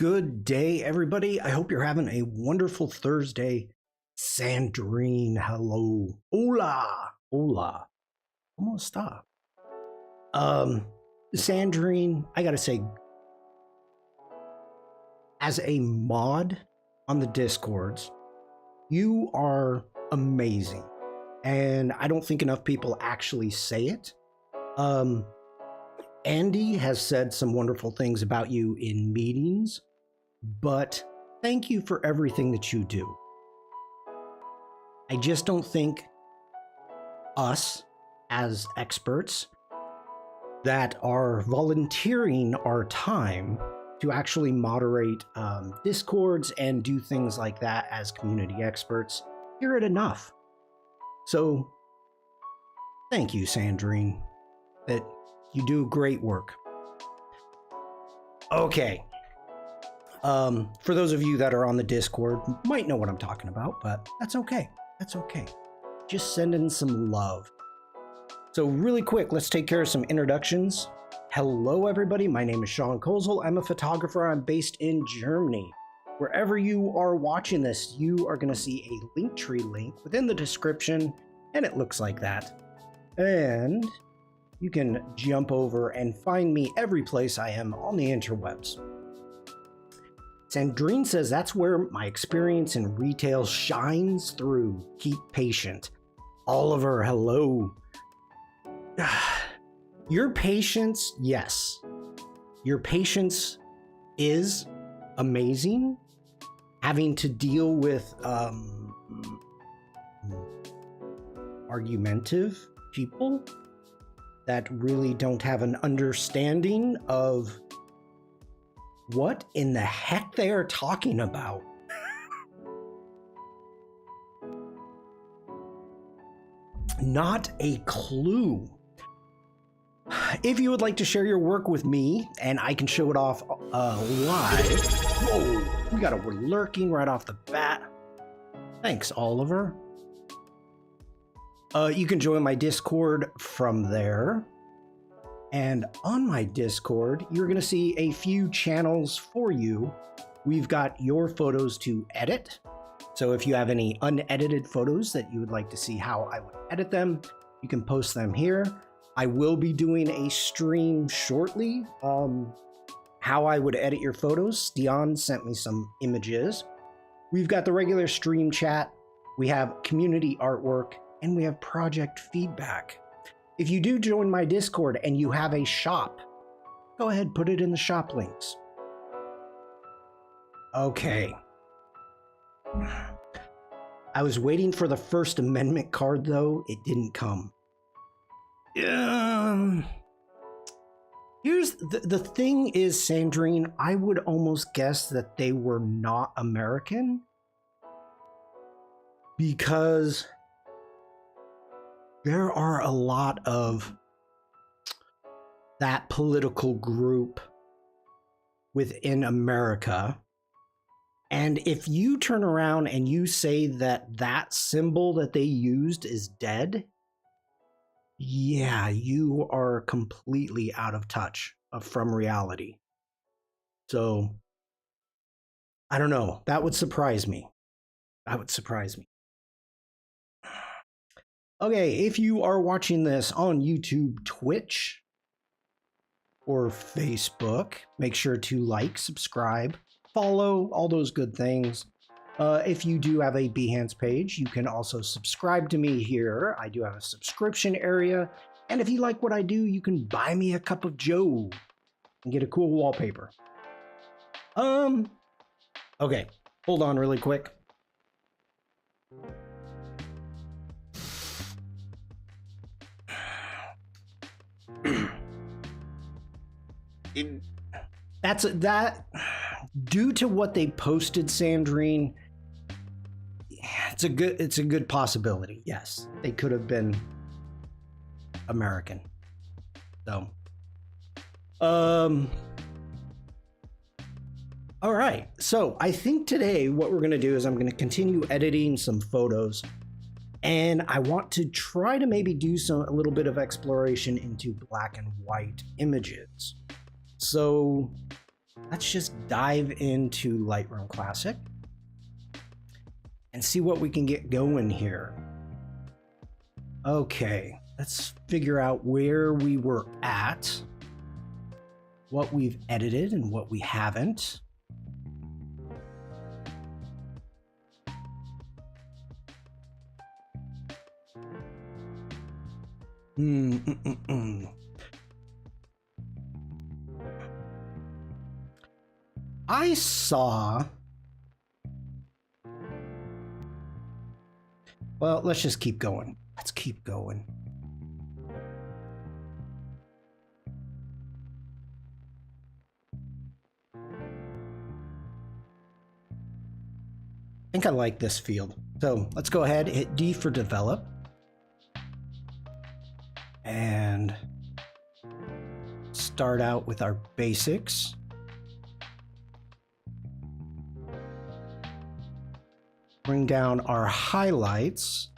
Good day, everybody. I hope you're having a wonderful Thursday. Sandrine, hello. Hola. Hola. ¿Cómo está? Sandrine, I gotta say, as a mod on the Discords, you are amazing. And I don't think enough people actually say it. Andy has said some wonderful things about you in meetings, but thank you for everything that you do. I just don't think us as experts that are volunteering our time to actually moderate Discords and do things like that as community experts hear it enough. So thank you, Sandrine. That you do great work. Okay. For those of you that are on the Discord, might know what I'm talking about, but that's okay. That's okay. Just send in some love. So really quick, let's take care of some introductions. Hello, everybody. My name is Shawn. I'm a photographer. I'm based in Germany. Wherever you are watching this, you are going to see a Linktree link within the description, and it looks like that. And you can jump over and find me every place I am on the interwebs. Sandrine says that's where my experience in retail shines through. Keep patient. Oliver, hello. Your patience, yes. Your patience is amazing. Having to deal with argumentative people that really don't have an understanding of what in the heck they are talking about. Not a clue. If you would like to share your work with me and I can show it off live. Whoa, we got a lurking right off the bat. Thanks, Oliver. You can join my Discord from there. And on my Discord, you're going to see a few channels for you. We've got your photos to edit. So if you have any unedited photos that you would like to see how I would edit them, you can post them here. I will be doing a stream shortly. How I would edit your photos. Stian sent me some images. We've got the regular stream chat. We have community artwork. And we have project feedback. If you do join my Discord and you have a shop, go ahead, put it in the shop links. Okay. I was waiting for the First Amendment card, though. It didn't come. Here's the thing is, Sandrine, I would almost guess that they were not American. Because there are a lot of that political group within America. And if you turn around and you say that that symbol that they used is dead, yeah, you are completely out of touch from reality. So, I don't know. That would surprise me. That would surprise me. Okay, if you are watching this on YouTube, Twitch, or Facebook, make sure to like, subscribe, follow, all those good things. If you do have a Behance page, you can also subscribe to me here. I do have a subscription area. And if you like what I do, you can buy me a cup of Joe and get a cool wallpaper. Okay, hold on really quick. Due to what they posted, Sandrine, it's a good possibility. Yes, they could have been American. So, all right. So I think today what we're gonna do is I'm gonna continue editing some photos, and I want to try to maybe do a little bit of exploration into black and white images. So let's just dive into Lightroom Classic and see what we can get going here. Okay, let's figure out where we were at, what we've edited and what we haven't. I saw... Well, let's just keep going. Let's keep going. I think I like this field. So let's go ahead, hit D for develop. And start out with our basics. Bring down our highlights.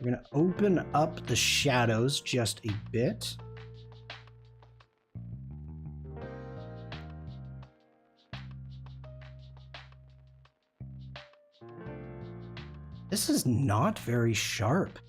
We're going to open up the shadows just a bit. This is not very sharp.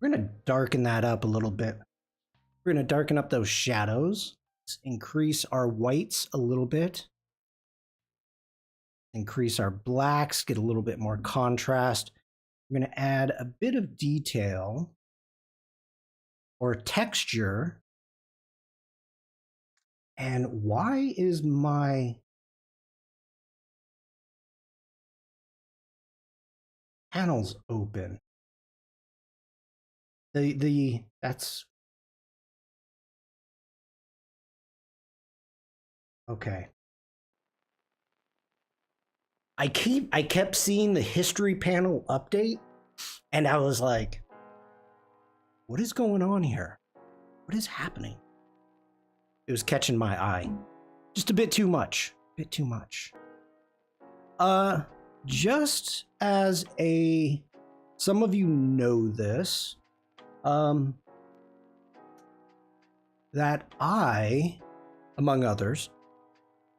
We're going to darken that up a little bit. We're going to darken up those shadows. Let's increase our whites a little bit. Increase our blacks, get a little bit more contrast. We're going to add a bit of detail or texture. And why is my panels open? That's okay. I kept seeing the history panel update, and I was like, what is going on here? What is happening? It was catching my eye. Just a bit too much. A bit too much. Just as some of you know this, that I, among others,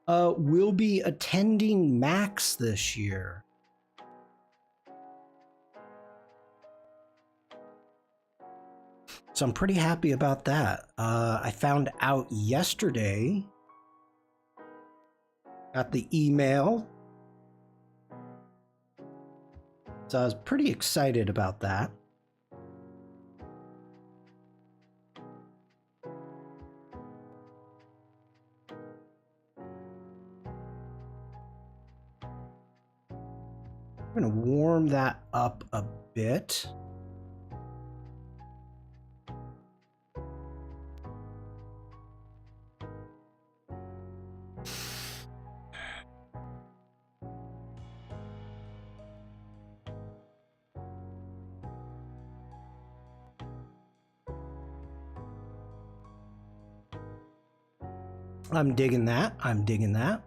will be attending Max this year. So I'm pretty happy about that. I found out yesterday, got the email. So I was pretty excited about that. I'm going to warm that up a bit. I'm digging that. I'm digging that.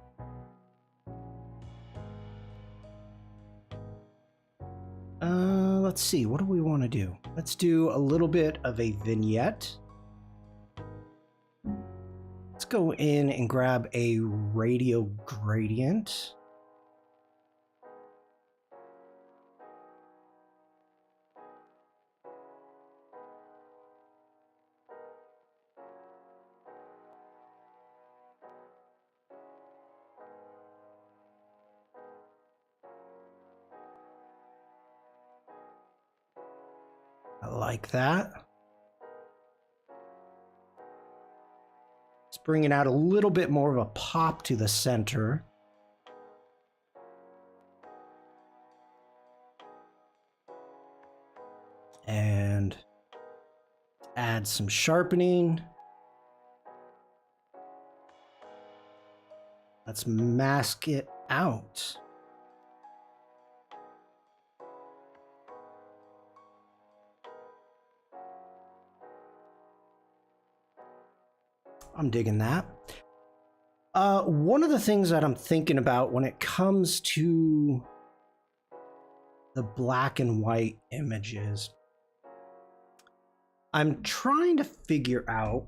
Let's see. What do we want to do? Let's do a little bit of a vignette. Let's go in and grab a radio gradient. I like that. Let's bring it out a little bit more of a pop to the center. And add some sharpening. Let's mask it out. I'm digging that. One of the things that I'm thinking about when it comes to the black and white images, I'm trying to figure out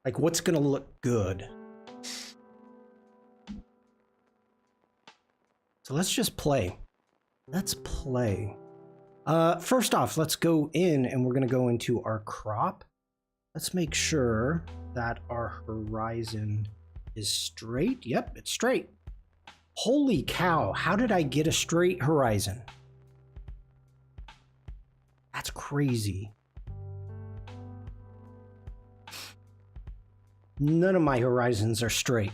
like what's gonna look good. So let's just play. Let's play. First off, let's go in and we're gonna go into our crop. Let's make sure that our horizon is straight. Yep, it's straight. Holy cow, how did I get a straight horizon? That's crazy. None of my horizons are straight.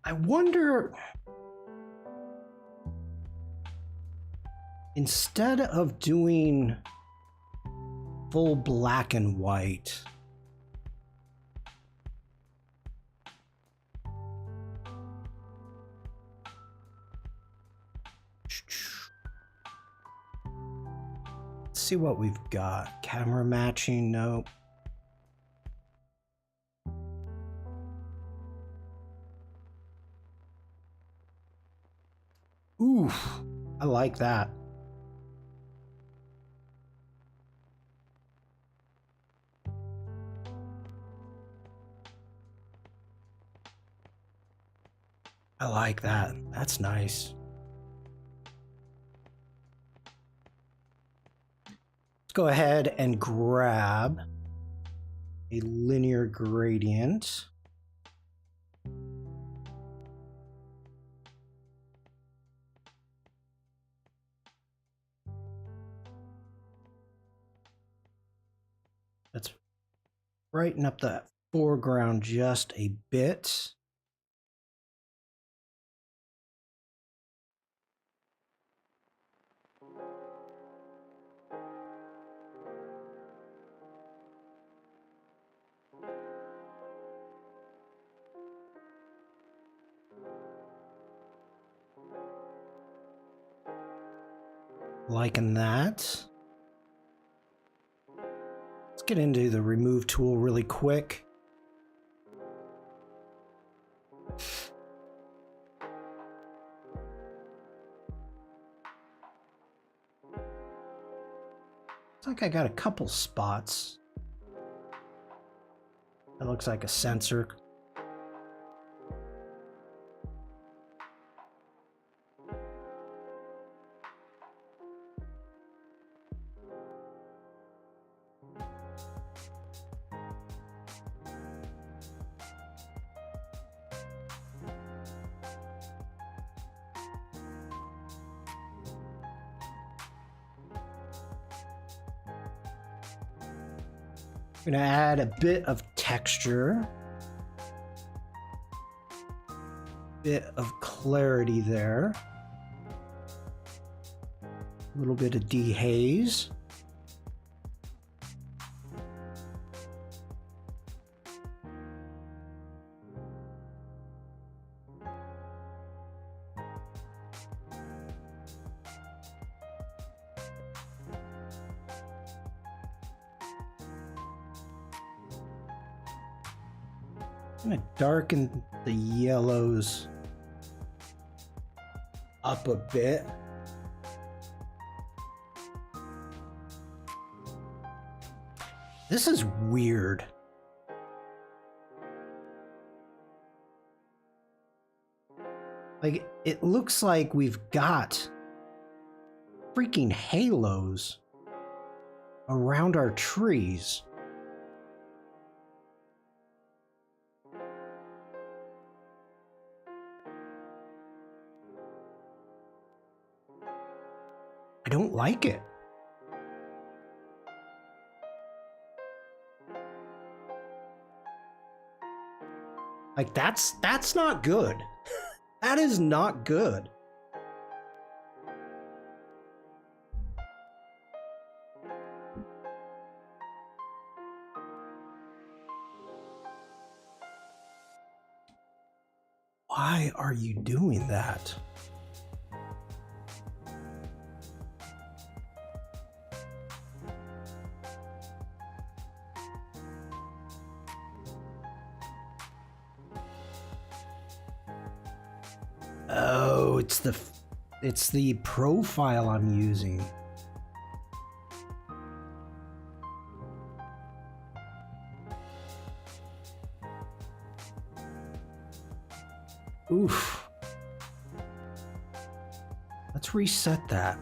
I wonder, instead of doing full black and white, let's see what we've got. Camera matching, nope. Ooh, I like that. I like that. That's nice. Let's go ahead and grab a linear gradient. Let's brighten up the foreground just a bit. Liking that. Let's get into the remove tool really quick. Looks like I got a couple spots. That looks like a sensor. I'm gonna add a bit of texture, bit of clarity there, a little bit of dehaze. I'm gonna darken the yellows up a bit. This is weird. Like, it looks like we've got freaking halos around our trees. don't like it. Like that's not good. That is not good. Why are you doing that? Oh, it's the profile I'm using. Oof. Let's reset that.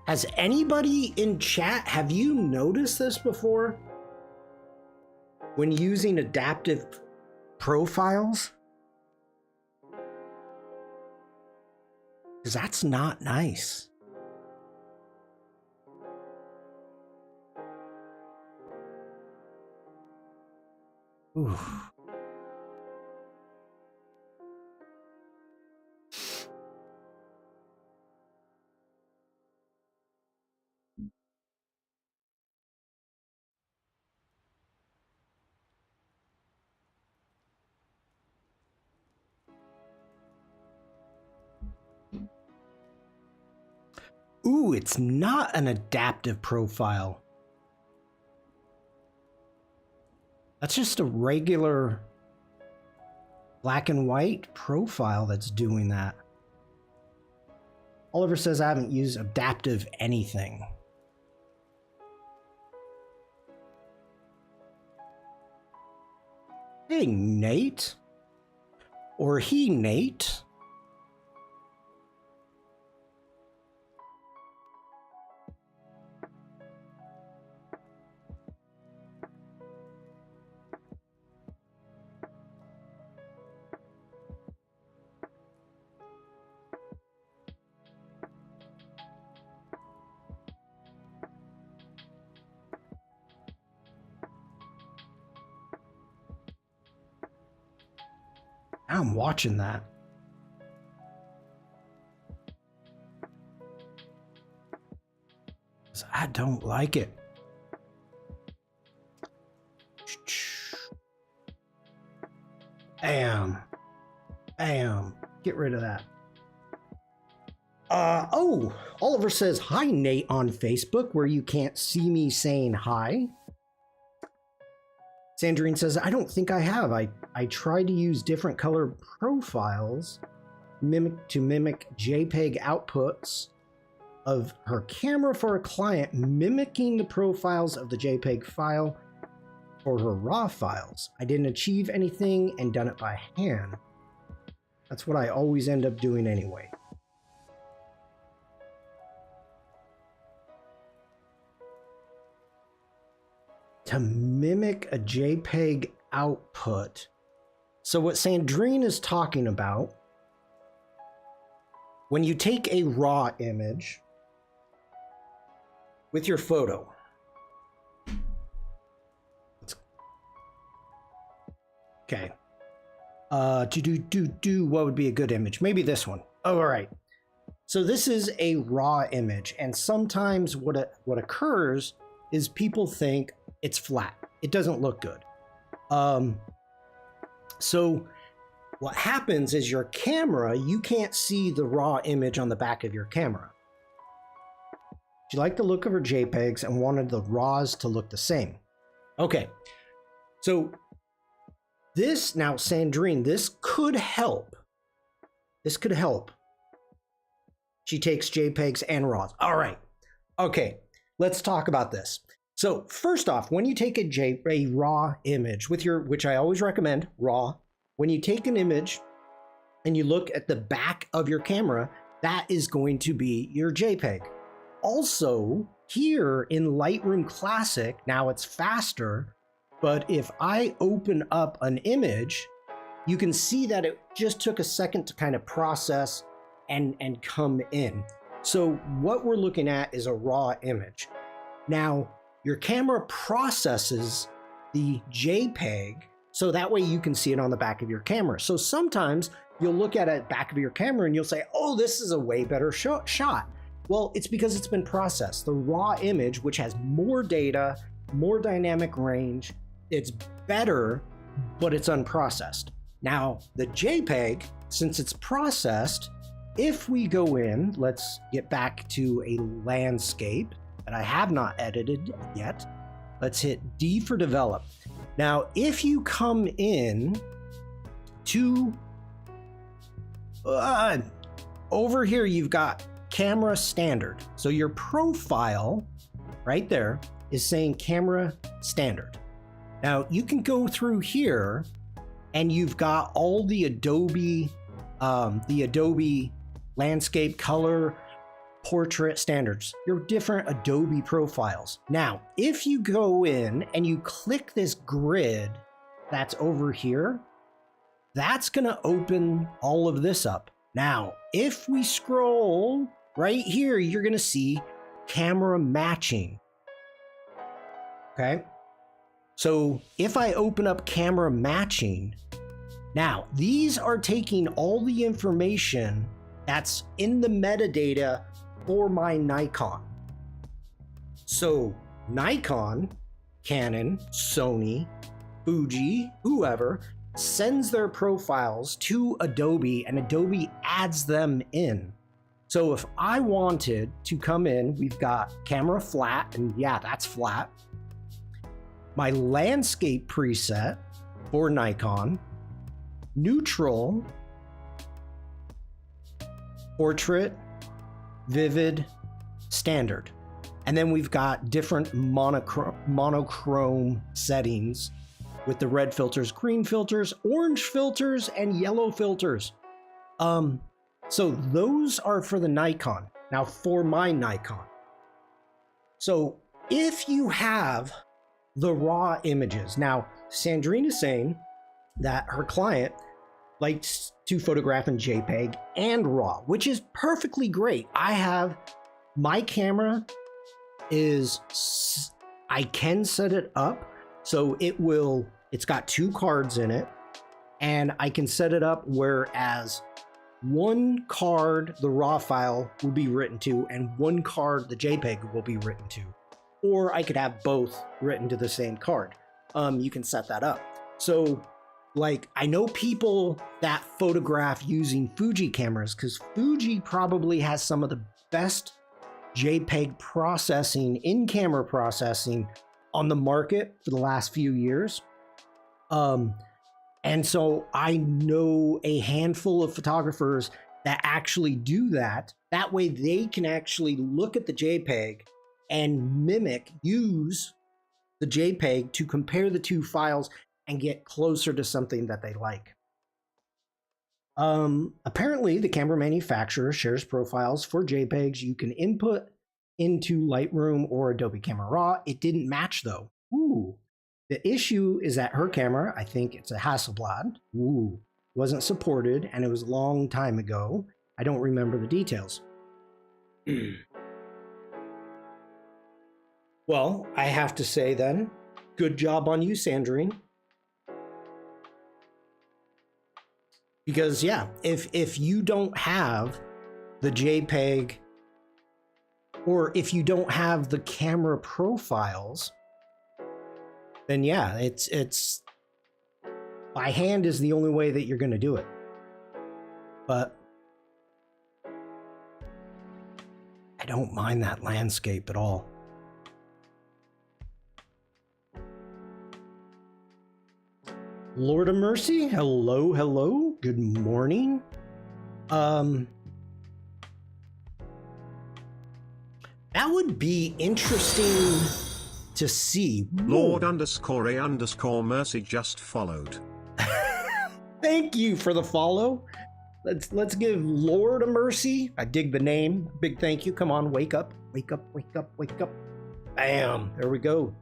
Has anybody in chat, have you noticed this before? When using adaptive profiles? Because that's not nice. Ooh. Ooh, it's not an adaptive profile. That's just a regular black and white profile that's doing that. Oliver says I haven't used adaptive anything. Hey, Nate. Or he, Nate. I'm watching that. I don't like it. Bam. Bam. Get rid of that. Oh, Oliver says, hi, Nate, on Facebook, where you can't see me saying hi. Sandrine says, I don't think I have. I tried to use different color profiles to mimic JPEG outputs of her camera for a client, mimicking the profiles of the JPEG file for her RAW files. I didn't achieve anything and done it by hand. That's what I always end up doing anyway. To mimic a JPEG output. So what Sandrine is talking about, when you take a RAW image with your photo, okay, what would be a good image? Maybe this one. Oh, all right. So this is a RAW image, and sometimes what occurs is people think it's flat. It doesn't look good. So what happens is your camera, you can't see the raw image on the back of your camera. She liked the look of her JPEGs and wanted the RAWs to look the same. Okay, so this, now Sandrine, this could help. This could help. She takes JPEGs and RAWs. All right, okay, let's talk about this. So first off, when you take a RAW image with your, which I always recommend, RAW, when you take an image and you look at the back of your camera, that is going to be your JPEG. also here in Lightroom Classic, now it's faster, but if I open up an image, you can see that it just took a second to kind of process and come in. So what we're looking at is a raw image. Now, your camera processes the JPEG so that way you can see it on the back of your camera. So sometimes you'll look at it back of your camera and you'll say, oh, this is a way better shot. Well, it's because it's been processed. The raw image, which has more data, more dynamic range, it's better, but it's unprocessed. Now, the JPEG, since it's processed, if we go in, let's get back to a landscape that I have not edited yet. Let's hit D for develop. Now, if you come in to over here, you've got camera standard. So your profile right there is saying camera standard. Now you can go through here and you've got all the Adobe landscape, color, portrait standards, your different Adobe profiles. Now, if you go in and you click this grid that's over here, that's gonna open all of this up. Now, if we scroll right here, you're gonna see camera matching. Okay, so if I open up camera matching, now these are taking all the information that's in the metadata for my Nikon. So Nikon, Canon, Sony, Fuji, whoever, sends their profiles to Adobe and Adobe adds them in. So if I wanted to come in, we've got camera flat, and yeah, that's flat. My landscape preset for Nikon, neutral, portrait, vivid, standard. And then we've got different monochrome settings with the red filters, green filters, orange filters, and yellow filters. So those are for the Nikon. Now for my Nikon. So if you have the raw images, now Sandrine is saying that her client likes to photograph in JPEG and RAW, which is perfectly great. My camera I can set it up so it's got 2 cards in it, and I can set it up whereas one card, the RAW file, will be written to, and one card, the JPEG, will be written to. Or I could have both written to the same card. You can set that up. So, like, I know people that photograph using Fuji cameras because Fuji probably has some of the best JPEG processing, in-camera processing on the market for the last few years. And so I know a handful of photographers that actually do that. That way they can actually look at the JPEG and use the JPEG to compare the 2 files and get closer to something that they like. Apparently the camera manufacturer shares profiles for JPEGs you can input into Lightroom or Adobe Camera Raw. It didn't match though. Ooh. The issue is that her camera, I think it's a Hasselblad, wasn't supported, and it was a long time ago. I don't remember the details. Well, I have to say then, good job on you, Sandrine. Because yeah, if you don't have the JPEG, or if you don't have the camera profiles, then yeah, it's by hand is the only way that you're going to do it. But I don't mind that landscape at all. Lord of Mercy, hello, good morning. That would be interesting to see. Lord_A_Mercy just followed. Thank you for the follow. Let's give Lord a mercy. I dig the name. Big thank you. Come on, wake up, wake up, wake up, wake up. Bam! There we go.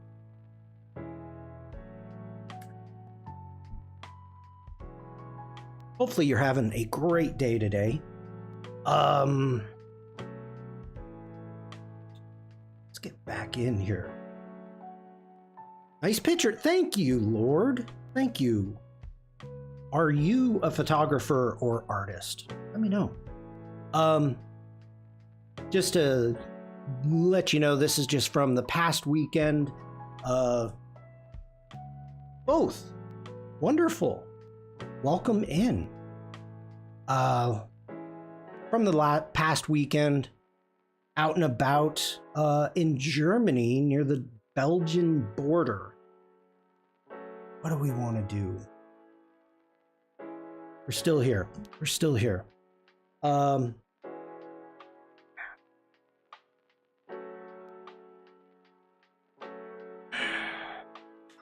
Hopefully you're having a great day today. Let's get back in here. Nice picture. Thank you, Lord. Thank you. Are you a photographer or artist? Let me know. Just to let you know, this is just from the past weekend. Both. Wonderful. Welcome in. From the past weekend, out and about in Germany near the Belgian border. What do we want to do? We're still here. We're still here. I'm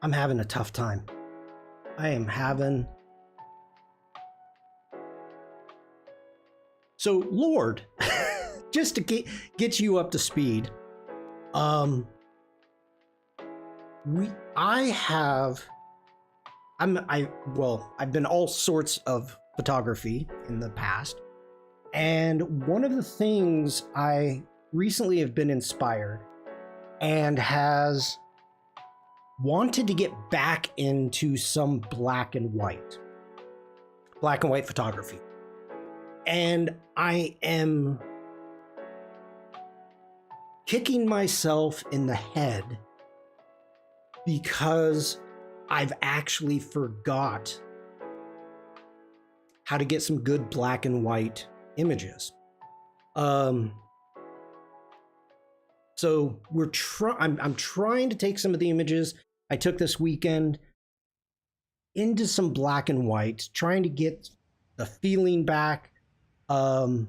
having a tough time. I am having... So, Lord, just to get you up to speed, I've been all sorts of photography in the past, and one of the things I recently have been inspired and has wanted to get back into some black and white photography. And I am kicking myself in the head because I've actually forgot how to get some good black and white images. So I'm trying to take some of the images I took this weekend into some black and white, trying to get the feeling back. I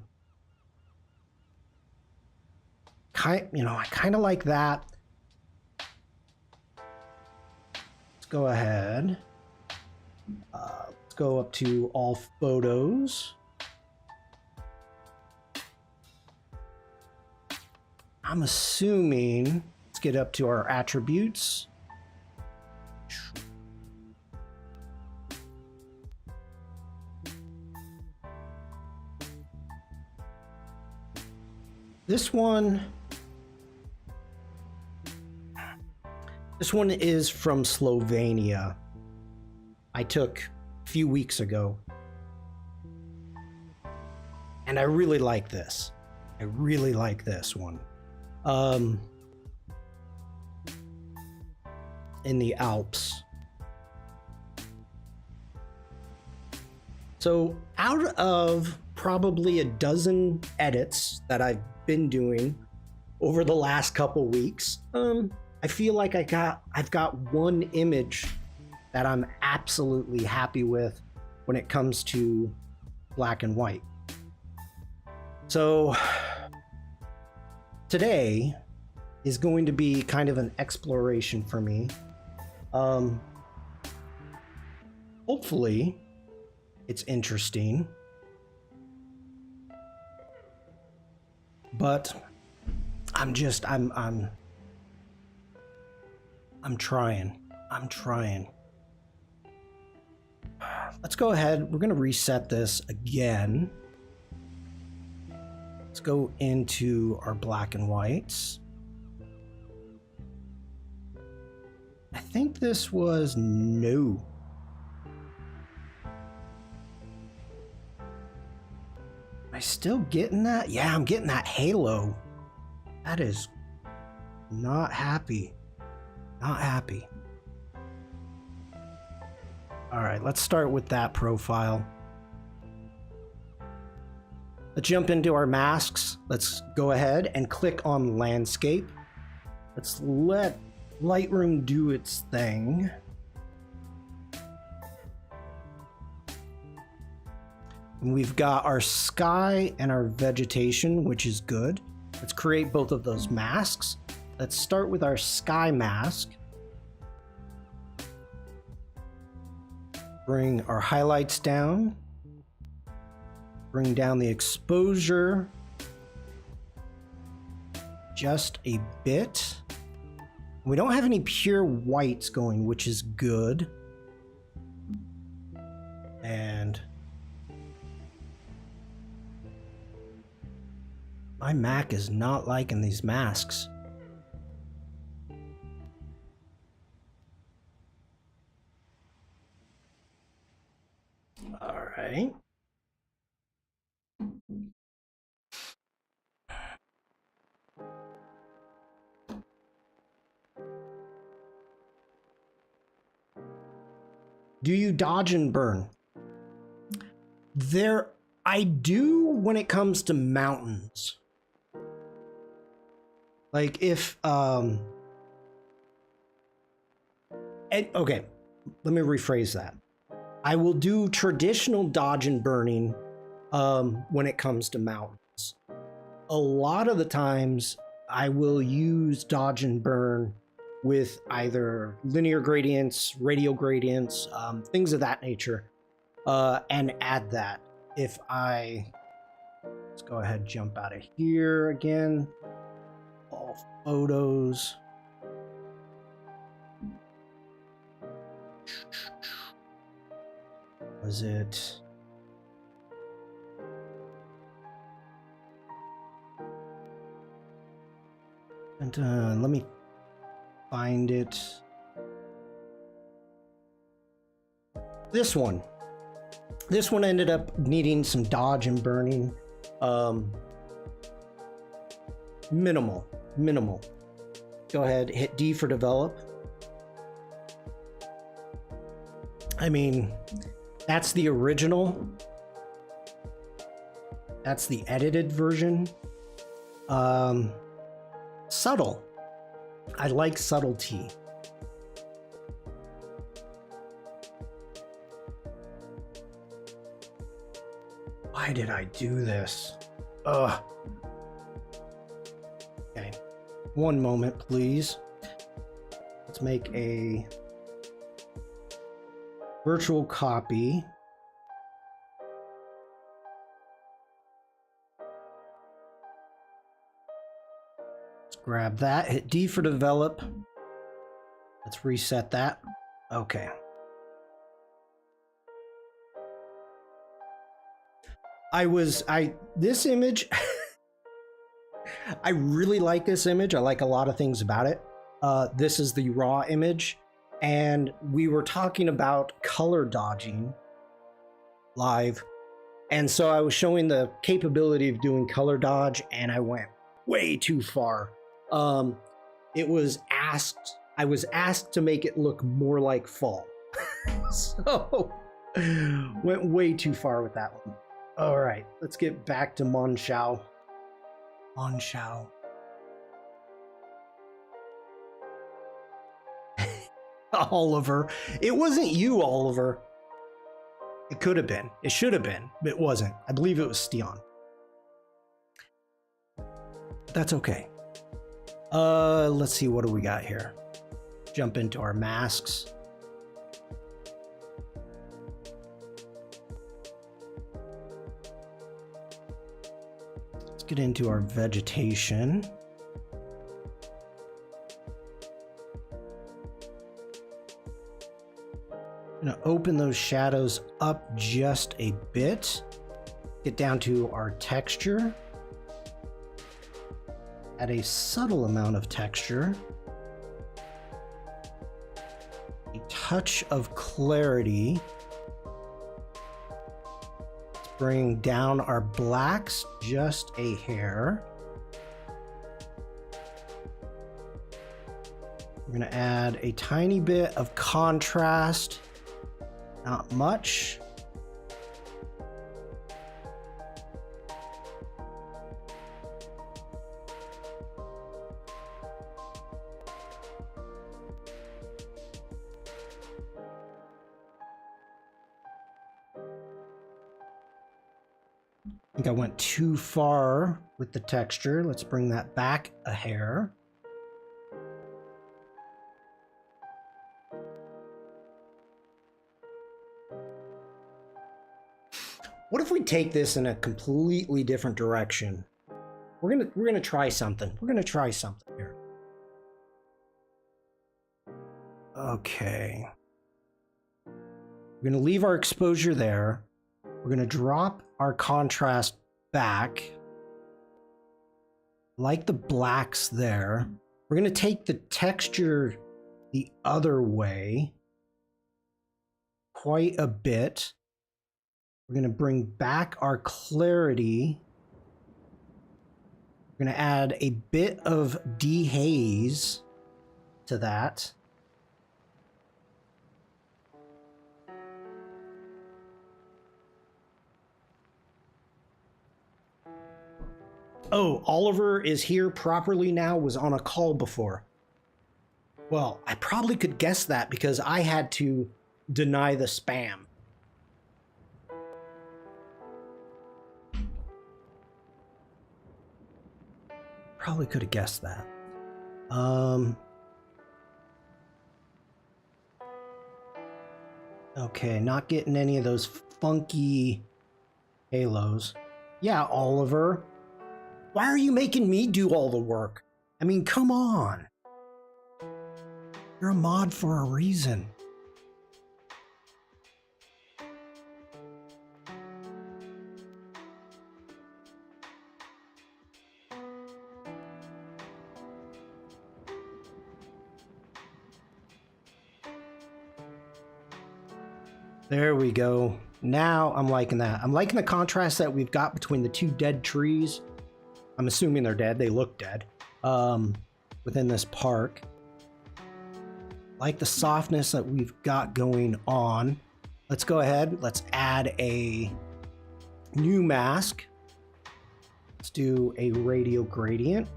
kind of like that. Let's go ahead. Let's go up to all photos. I'm assuming, let's get up to our attributes. This one is from Slovenia. I took a few weeks ago. And I really like this. I really like this one. In the Alps. So out of probably a dozen edits that I've been doing over the last couple weeks, I feel like I've got one image that I'm absolutely happy with when it comes to black and white. So today is going to be kind of an exploration for me. Hopefully it's interesting. But I'm trying. Let's go ahead. We're going to reset this again. Let's go into our black and whites. I think this was no. Am I still getting that? Yeah, I'm getting that halo. That is not happy. Not happy. All right, let's start with that profile. Let's jump into our masks. Let's go ahead and click on landscape. Let's let Lightroom do its thing. And we've got our sky and our vegetation, which is good. Let's create both of those masks. Let's start with our sky mask. Bring our highlights down. Bring down the exposure just a bit. We don't have any pure whites going, which is good. And my Mac is not liking these masks. All right. Do you dodge and burn? I do when it comes to mountains. Like if okay, let me rephrase that. I will do traditional dodge and burning when it comes to mountains. A lot of the times I will use dodge and burn with either linear gradients, radial gradients, things of that nature, and add that. Let's go ahead and jump out of here again. All photos. Was it? And let me find it. This one ended up needing some dodge and burning. Minimal. Go ahead, hit D for develop. I mean, that's the original. That's the edited version. Subtle. I like subtlety. Why did I do this? Ugh. Okay. One moment, please. Let's make a virtual copy. Let's grab that. Hit D for develop. Let's reset that. Okay. This image, I really like this image. I like a lot of things about it. This is the raw image, and we were talking about color dodging live. And so I was showing the capability of doing color dodge, and I went way too far. I was asked to make it look more like fall. So went way too far with that one. All right, let's get back to Monschau. Oliver. It wasn't you, Oliver. It could have been. It should have been, but it wasn't. I believe it was Stian. That's okay. Let's see, what do we got here? Jump into our masks. Let's get into our vegetation. I'm gonna open those shadows up just a bit. Get down to our texture. Add a subtle amount of texture. A touch of clarity. Let's bring down our blacks just a hair. We're gonna add a tiny bit of contrast. Not much. I think I went too far with the texture. Let's bring that back a hair. What if we take this in a completely different direction? We're gonna try something. We're gonna try something here. Okay. We're gonna leave our exposure there. We're gonna drop our contrast back. Like the blacks there. We're gonna take the texture the other way quite a bit. We're gonna bring back our clarity. We're gonna add a bit of dehaze to that. Oh, Oliver is here properly now, was on a call before. Well, I probably could guess that because I had to deny the spam. Probably could have guessed that. Okay, not getting any of those funky halos. Yeah, Oliver. Why are you making me do all the work? I mean, come on. You're a mod for a reason. There we go. Now I'm liking that. I'm liking the contrast that we've got between the two dead trees. I'm assuming they're dead. They look dead. Within this park. Like the softness that we've got going on. Let's go ahead. Let's add a new mask. Let's do a radial gradient.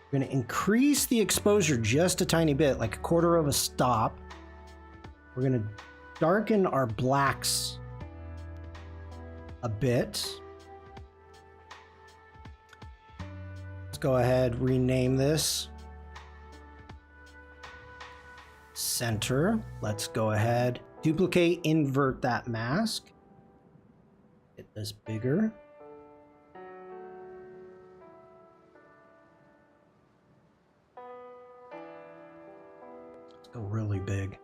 We're going to increase the exposure just a tiny bit, like a quarter of a stop. We're going to darken our blacks a bit. Let's go ahead, rename this. Center. Let's go ahead, duplicate, invert that mask. Get this bigger. Let's go really big.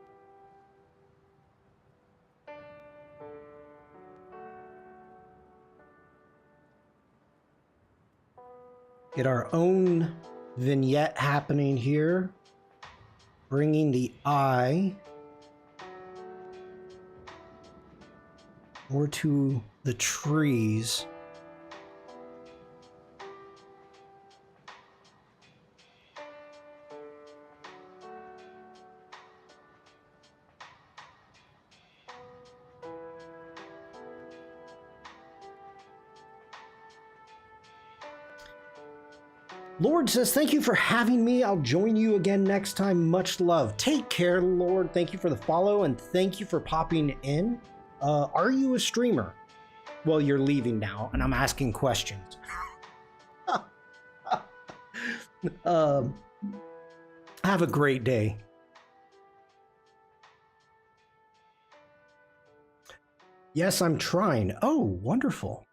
Get our own vignette happening here. Bringing the eye more to the trees. Lord says, thank you for having me. I'll join you again next time. Much love. Take care, Lord. Thank you for the follow and thank you for popping in. Are you a streamer? Well, you're leaving now and I'm asking questions. Have a great day. Yes, I'm trying. Oh, wonderful.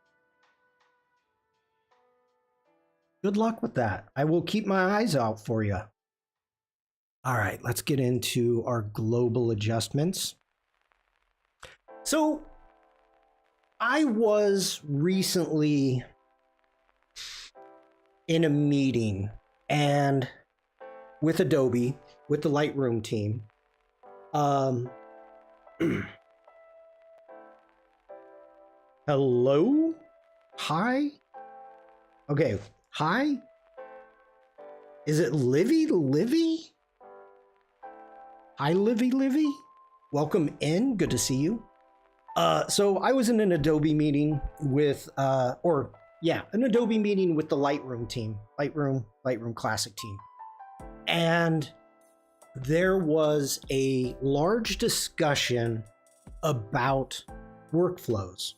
Good luck with that. I will keep my eyes out for you. All right, let's get into our global adjustments. So, I was recently in a meeting and with Adobe, with the Lightroom team. Hello? Hi? Okay. Hi? Is it Livy? Hi, Livy? Welcome in. Good to see you. So I was in an Adobe meeting with, an Adobe meeting with the Lightroom team, Lightroom Classic team. And there was a large discussion about workflows.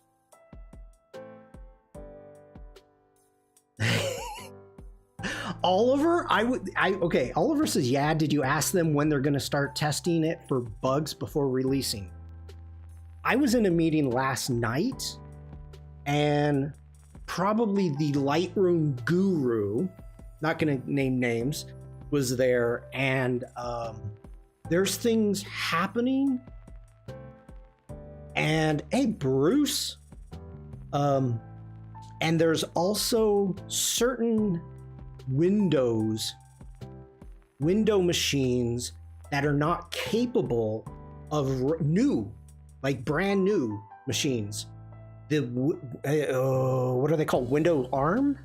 Oliver, okay, Oliver says, yeah, did you ask them when they're going to start testing it for bugs before releasing? I was in a meeting last night, and probably the Lightroom guru, not going to name names, was there, and there's things happening. And hey, Bruce, and there's also certain window machines that are not capable of brand new machines. What are they called? Window ARM,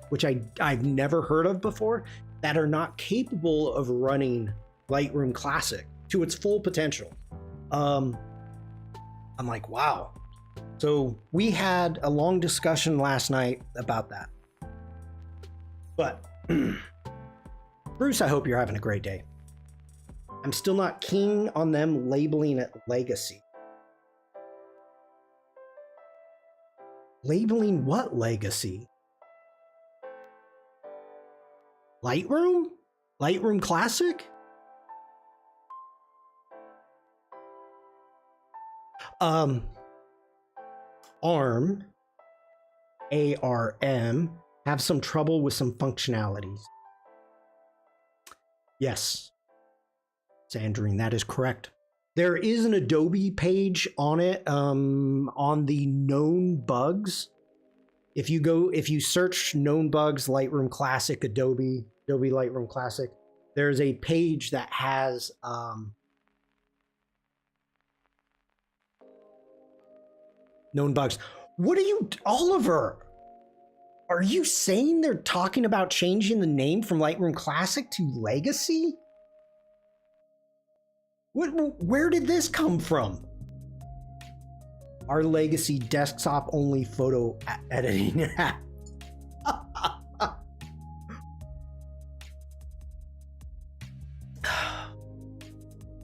which I've never heard of before, that are not capable of running Lightroom Classic to its full potential. I'm like, wow. So we had a long discussion last night about that. But Bruce, I hope you're having a great day. I'm still not keen on them labeling it legacy. Labeling what legacy? Lightroom? Lightroom Classic? ARM, ARM, have some trouble with some functionalities. Yes, Sandrine, that is correct. There is an Adobe page on it, on the known bugs. If you search known bugs, Lightroom Classic, Adobe Lightroom Classic, there's a page that has known bugs. What are you, Oliver? Are you saying they're talking about changing the name from Lightroom Classic to Legacy? Where did this come from? Our Legacy desktop only photo editing app.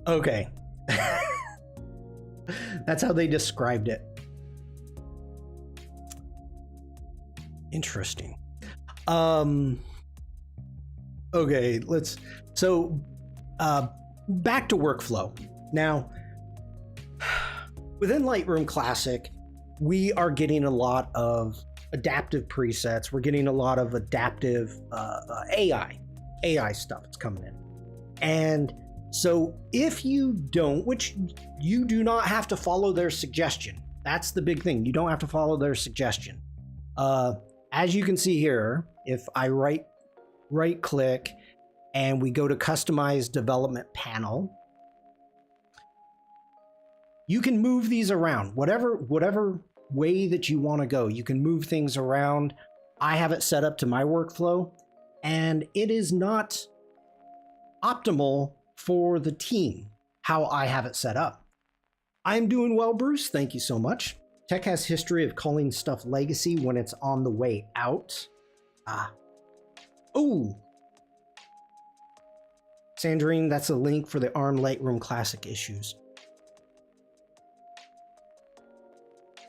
Okay. That's how they described it. Interesting. Okay, back to workflow. Now, within Lightroom Classic, we are getting a lot of adaptive presets. We're getting a lot of adaptive AI stuff that's coming in. And so if you don't, which you do not have to follow their suggestion. That's the big thing. You don't have to follow their suggestion. As you can see here, if I right click and we go to customize development panel, you can move these around, whatever way that you want to go. You can move things around. I have it set up to my workflow, and it is not optimal for the team how I have it set up. I'm doing well, Bruce. Thank you so much. Tech has history of calling stuff legacy when it's on the way out. Oh, Sandrine, that's a link for the ARM Lightroom Classic issues.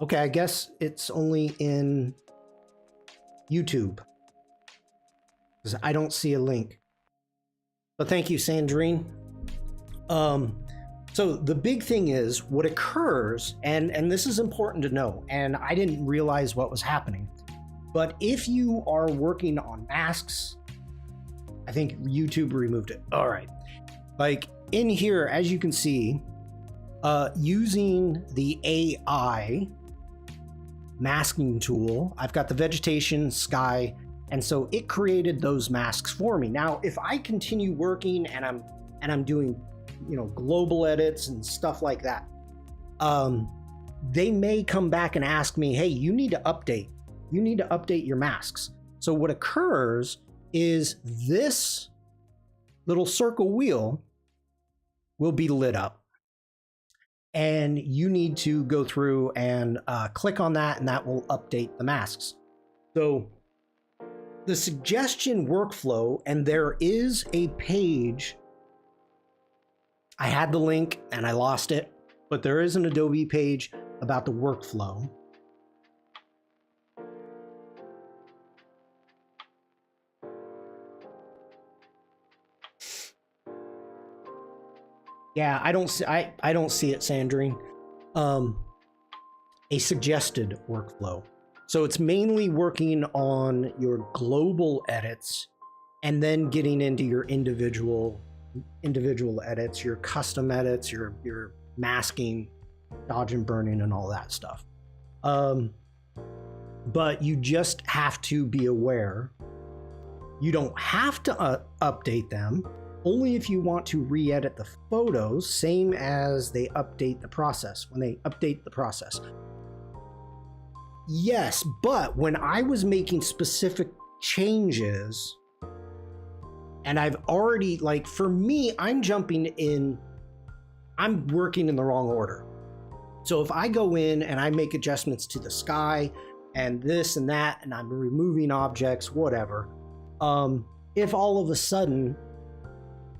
Okay, I guess it's only in YouTube, because I don't see a link. But thank you, Sandrine. So the big thing is what occurs, and this is important to know, and I didn't realize what was happening, but if you are working on masks, I think YouTube removed it. All right. Like in here, as you can see, using the AI masking tool, I've got the vegetation, sky, and so it created those masks for me. Now, if I continue working and I'm doing, global edits and stuff like that, they may come back and ask me, hey, you need to update your masks. So what occurs is this little circle wheel will be lit up, and you need to go through and click on that, and that will update the masks. So the suggestion workflow, and there is a page, I had the link and I lost it, but there is an Adobe page about the workflow. Yeah, I don't see I don't see it, Sandrine. A suggested workflow. So it's mainly working on your global edits and then getting into your individual edits, your custom edits, your masking, dodge and burning, and all that stuff. But you just have to be aware. You don't have to update them, only if you want to re-edit the photos, same as they update the process, when they update the process. Yes, but when I was making specific changes, and I've already, like, for me, I'm working in the wrong order. So if I go in and I make adjustments to the sky and this and that, and I'm removing objects, whatever, if all of a sudden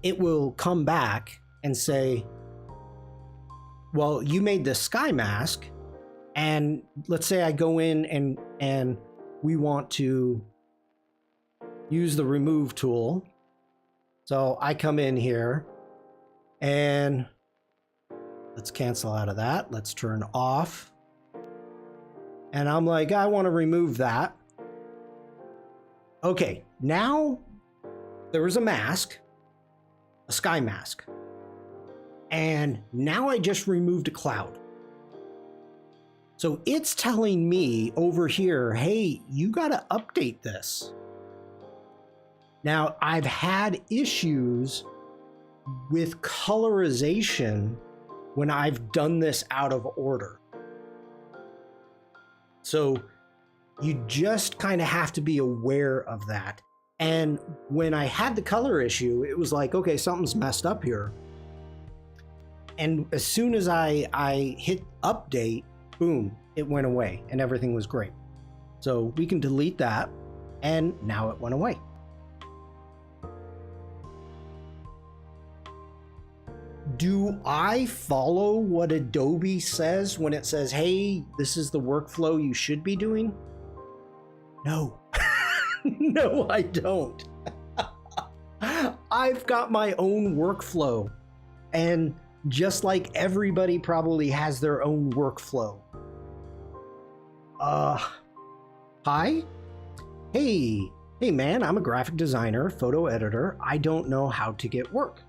it will come back and say, well, you made the sky mask, and let's say I go in and we want to use the remove tool. So I come in here and let's cancel out of that. Let's turn off. And I'm like, I want to remove that. Okay, now there is a mask, a sky mask. And now I just removed a cloud. So it's telling me over here, hey, you got to update this. Now, I've had issues with colorization when I've done this out of order. So you just kind of have to be aware of that. And when I had the color issue, it was like, okay, something's messed up here. And as soon as I hit update, boom, it went away and everything was great. So we can delete that, and now it went away. Do I follow what Adobe says when it says, hey, this is the workflow you should be doing? No. No, I don't. I've got my own workflow, and just like everybody probably has their own workflow. Hi? Hey man, I'm a graphic designer, photo editor. I don't know how to get work.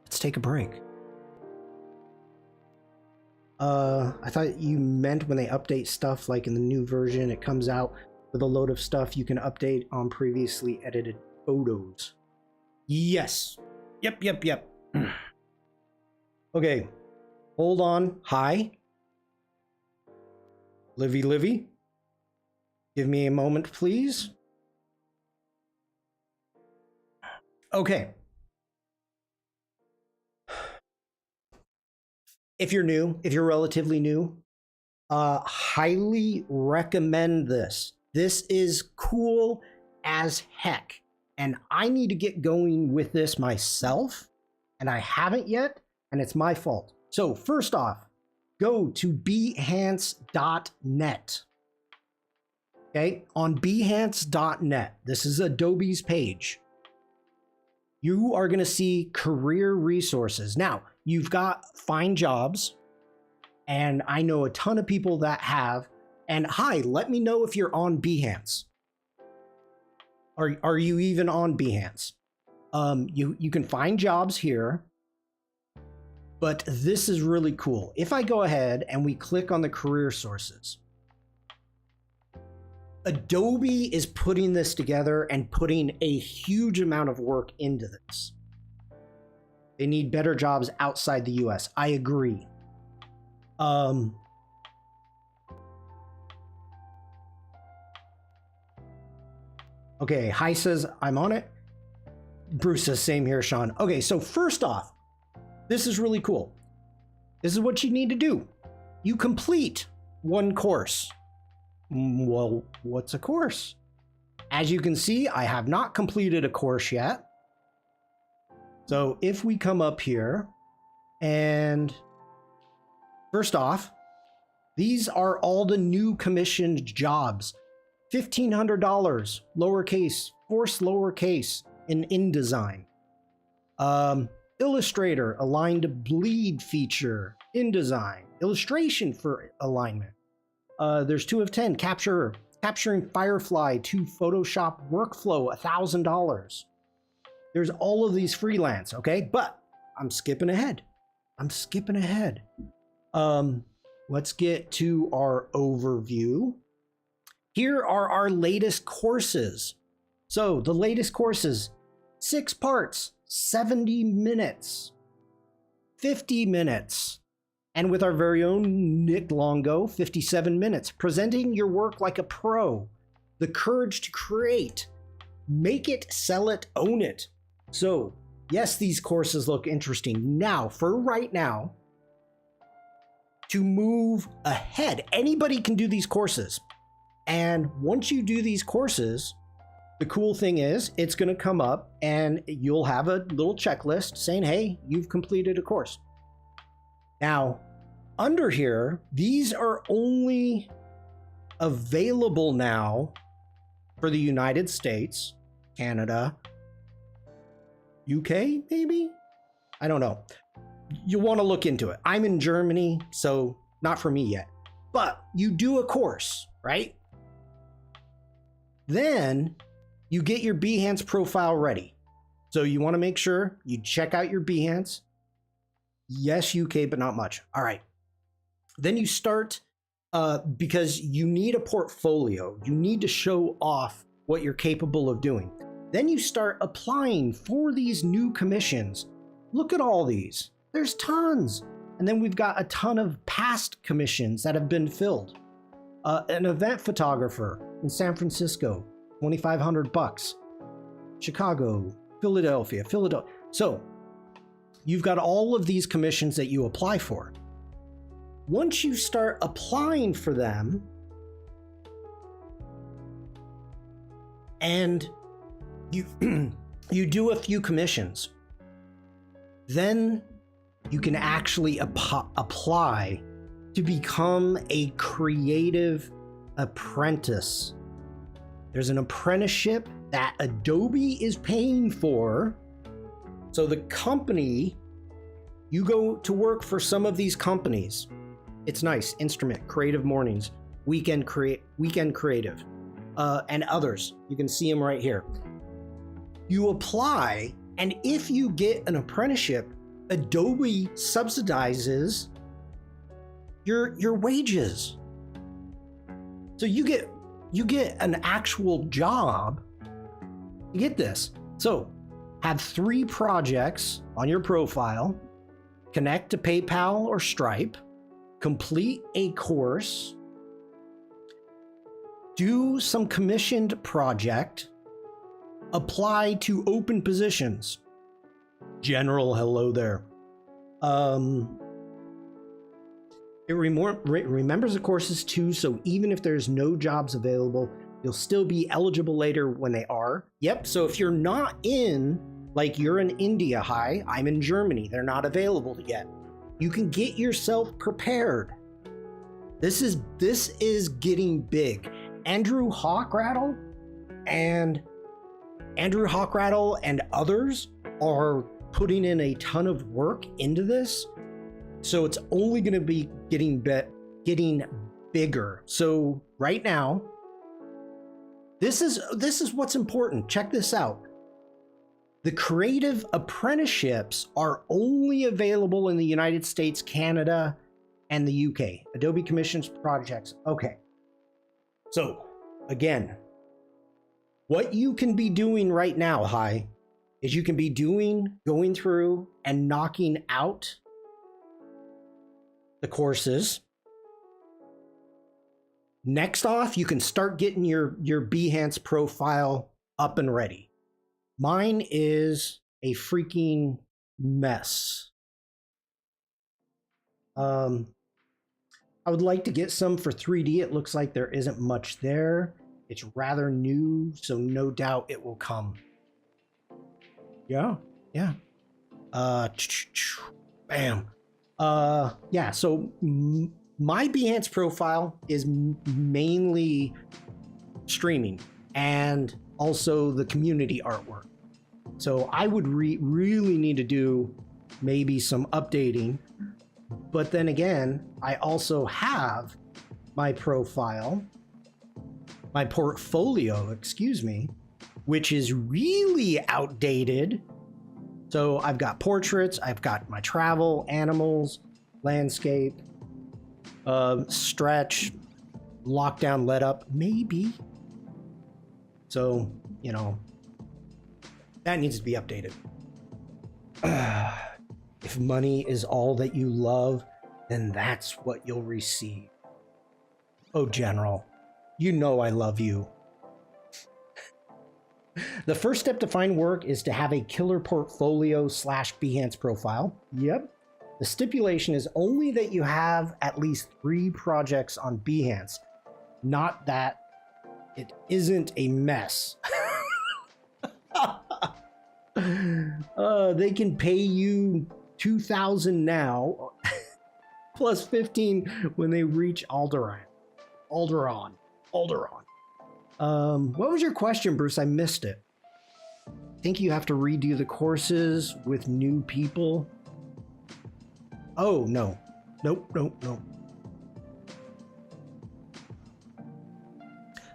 Let's take a break. I thought you meant when they update stuff, like in the new version, it comes out with a load of stuff you can update on previously edited photos. Yes. Yep. Okay. Hold on. Hi. Livy. Give me a moment, please. Okay. If you're new, if you're relatively new, highly recommend this. This is cool as heck. And I need to get going with this myself, and I haven't yet, and it's my fault. So first off, go to behance.net. Okay, on behance.net, this is Adobe's page. You are going to see career resources. Now, you've got find jobs, and I know a ton of people that have. And hi, let me know if you're on Behance. Are you even on Behance? You can find jobs here, but this is really cool. If I go ahead and we click on the career sources, Adobe is putting this together and putting a huge amount of work into this. They need better jobs outside the US. I agree. Okay, Hi says I'm on it. Bruce says same here, Shawn. Okay, so first off, this is really cool. This is what you need to do. You complete one course. Well, what's a course? As you can see, I have not completed a course yet. So if we come up here, and first off, these are all the new commissioned jobs. $1,500, lowercase, force lowercase in InDesign. Illustrator, align to bleed feature, InDesign. Illustration for alignment. There's 2 of 10. Capturing Firefly to Photoshop workflow, $1,000. There's all of these freelance, okay? But I'm skipping ahead. Let's get to our overview. Here are our latest courses. So the latest courses, 6 parts, 70 minutes, 50 minutes. And with our very own Nick Longo, 57 minutes. Presenting your work like a pro. The courage to create. Make it, sell it, own it. So, yes, these courses look interesting. Now, for right now, to move ahead, anybody can do these courses. And once you do these courses, the cool thing is it's going to come up and you'll have a little checklist saying, hey, you've completed a course. Now, under here, these are only available now for the United States, Canada, UK, maybe? I don't know. You want to look into it. I'm in Germany, so not for me yet. But you do a course, right? Then you get your Behance profile ready. So you want to make sure you check out your Behance. Yes, UK, but not much. All right. Then you start, because you need a portfolio. You need to show off what you're capable of doing. Then you start applying for these new commissions. Look at all these. There's tons. And then we've got a ton of past commissions that have been filled. An event photographer in San Francisco, $2,500. Chicago, Philadelphia. So you've got all of these commissions that you apply for. Once you start applying for them, and you you do a few commissions, then you can actually apply to become a creative apprentice. There's an apprenticeship that Adobe is paying for. So the company, you go to work for some of these companies. It's nice. Instrument, Creative Mornings, Weekend Creative, and others. You can see them right here. You apply, and if you get an apprenticeship, Adobe subsidizes your wages. So you get an actual job. You get this. So have 3 projects on your profile, connect to PayPal or Stripe, complete a course, do some commissioned project, apply to open positions. General, hello there. It remembers the courses too, so even if there's no jobs available, you'll still be eligible later when they are. Yep, so if you're not in, like you're in India, hi, I'm in Germany, they're not available yet. You can get yourself prepared. This is getting big. Andrew Hawkrattle and others are putting in a ton of work into this. So it's only going to be getting bigger. So right now, this is what's important. Check this out. The creative apprenticeships are only available in the United States, Canada, and the UK. Adobe commissions projects. Okay. So again, what you can be doing right now, is you can be going through and knocking out the courses. Next off, you can start getting your Behance profile up and ready. Mine is a freaking mess. I would like to get some for 3D. It looks like there isn't much there. It's rather new, so no doubt it will come. Yeah. Bam. Yeah, so my Behance profile is mainly streaming, and also the community artwork. So I would really need to do maybe some updating. But then again, I also have my profile, my portfolio, excuse me, which is really outdated. So I've got portraits, I've got my travel, animals, landscape, stretch, lockdown, let up, maybe. So, you know, that needs to be updated. If money is all that you love, then that's what you'll receive. Oh, General, you know I love you. The first step to find work is to have a killer portfolio / Behance profile. Yep. The stipulation is only that you have at least 3 projects on Behance, not that it isn't a mess. They can pay you $2,000 now, plus 15 when they reach Alderon. What was your question, Bruce? I missed it. I think you have to redo the courses with new people. Oh, no. Nope.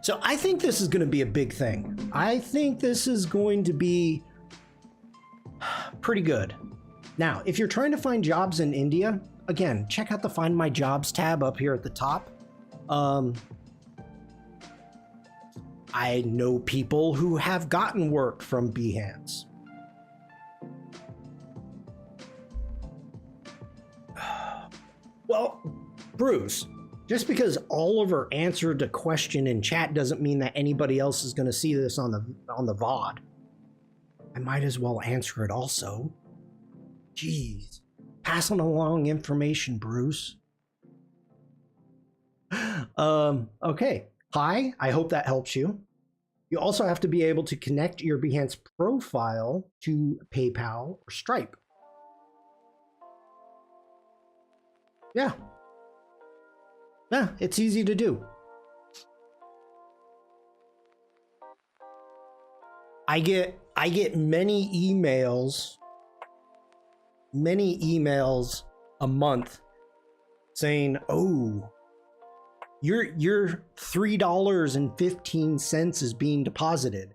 So I think this is going to be a big thing. I think this is going to be pretty good. Now, if you're trying to find jobs in India, again, check out the Find My Jobs tab up here at the top. I know people who have gotten work from Behance. Well, Bruce, just because Oliver answered a question in chat doesn't mean that anybody else is going to see this on the VOD. I might as well answer it also. Jeez, passing along information, Bruce. Okay. Hi, I hope that helps you. You also have to be able to connect your Behance profile to PayPal or Stripe. Yeah, it's easy to do. I get many emails a month saying, "Oh, your $3.15 is being deposited.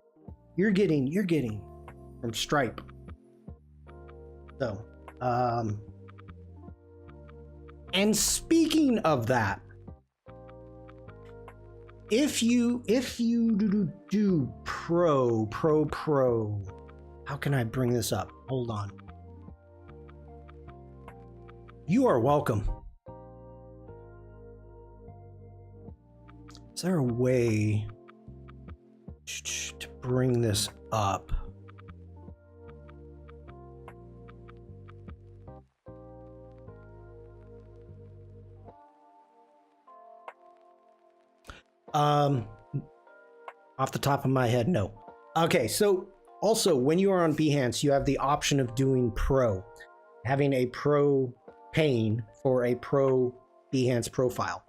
You're getting from Stripe." So, and speaking of that, if you do pro, how can I bring this up? Hold on. You are welcome. Is there a way to bring this up? Off the top of my head, no. Okay, so also when you are on Behance, you have the option of doing pro, having a pro pane for a pro Behance profile.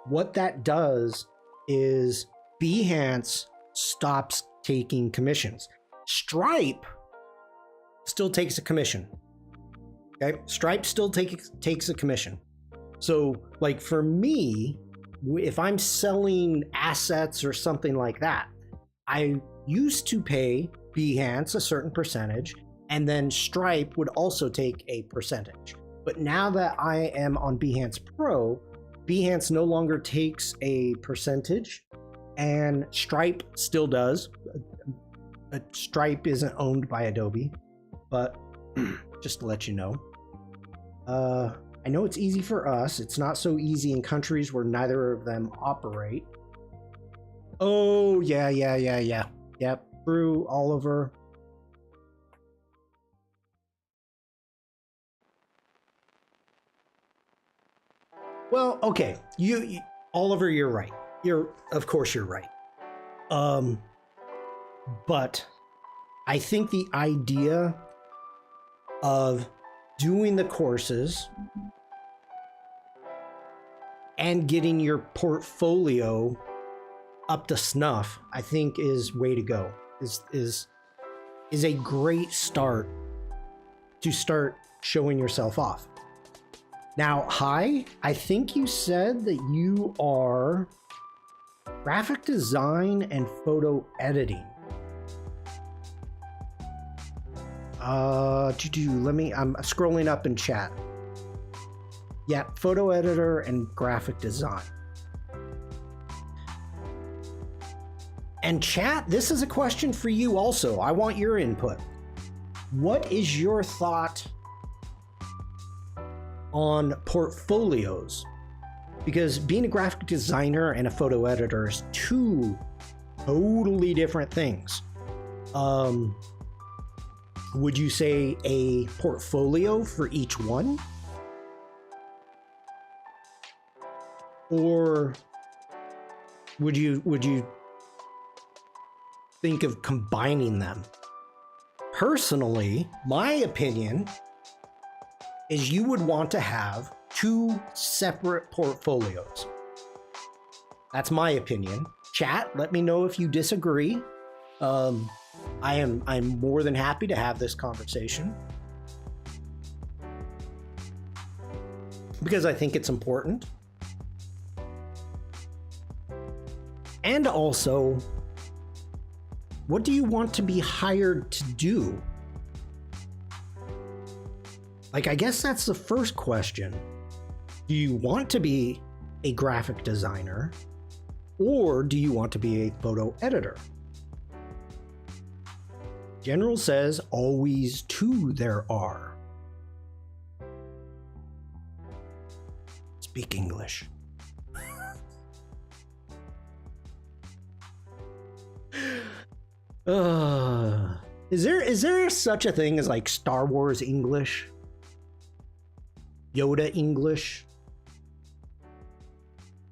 What that does is Behance stops taking commissions. Stripe still takes a commission. Okay, Stripe still takes a commission. So, like for me, if I'm selling assets or something like that, I used to pay Behance a certain percentage, and then Stripe would also take a percentage. But now that I am on Behance Pro, Behance no longer takes a percentage, and Stripe still does. Stripe isn't owned by Adobe, but just to let you know. I know it's easy for us. It's not so easy in countries where neither of them operate. Oh, yeah. Yep, true, Oliver. Well, okay, you Oliver, you're right. Of course you're right. But I think the idea of doing the courses and getting your portfolio up to snuff, I think is way to go. is a great start to start showing yourself off. Now, hi, I think you said that you are graphic design and photo editing. I'm scrolling up in chat. Yeah, photo editor and graphic design. And chat, this is a question for you also. I want your input. What is your thought on portfolios? Because being a graphic designer and a photo editor is two totally different things. Would you say a portfolio for each one? Or would you think of combining them? Personally, my opinion is you would want to have two separate portfolios. That's my opinion. Chat, let me know if you disagree. I'm more than happy to have this conversation because I think it's important. And also, what do you want to be hired to do? Like, I guess that's the first question. Do you want to be a graphic designer, or do you want to be a photo editor? General says always two there are. Speak English. Is there such a thing as like Star Wars English? Yoda English?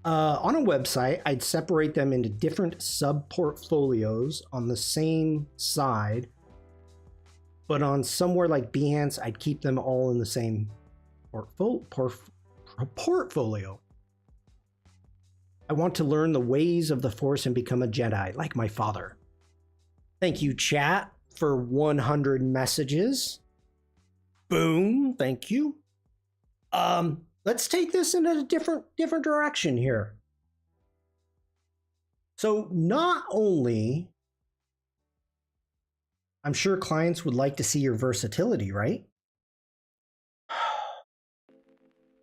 On a website, I'd separate them into different sub-portfolios on the same side, but on somewhere like Behance, I'd keep them all in the same portfolio. I want to learn the ways of the Force and become a Jedi, like my father. Thank you, chat, for 100 messages. Boom, thank you. Let's take this in a different direction here. So not only, I'm sure clients would like to see your versatility, right?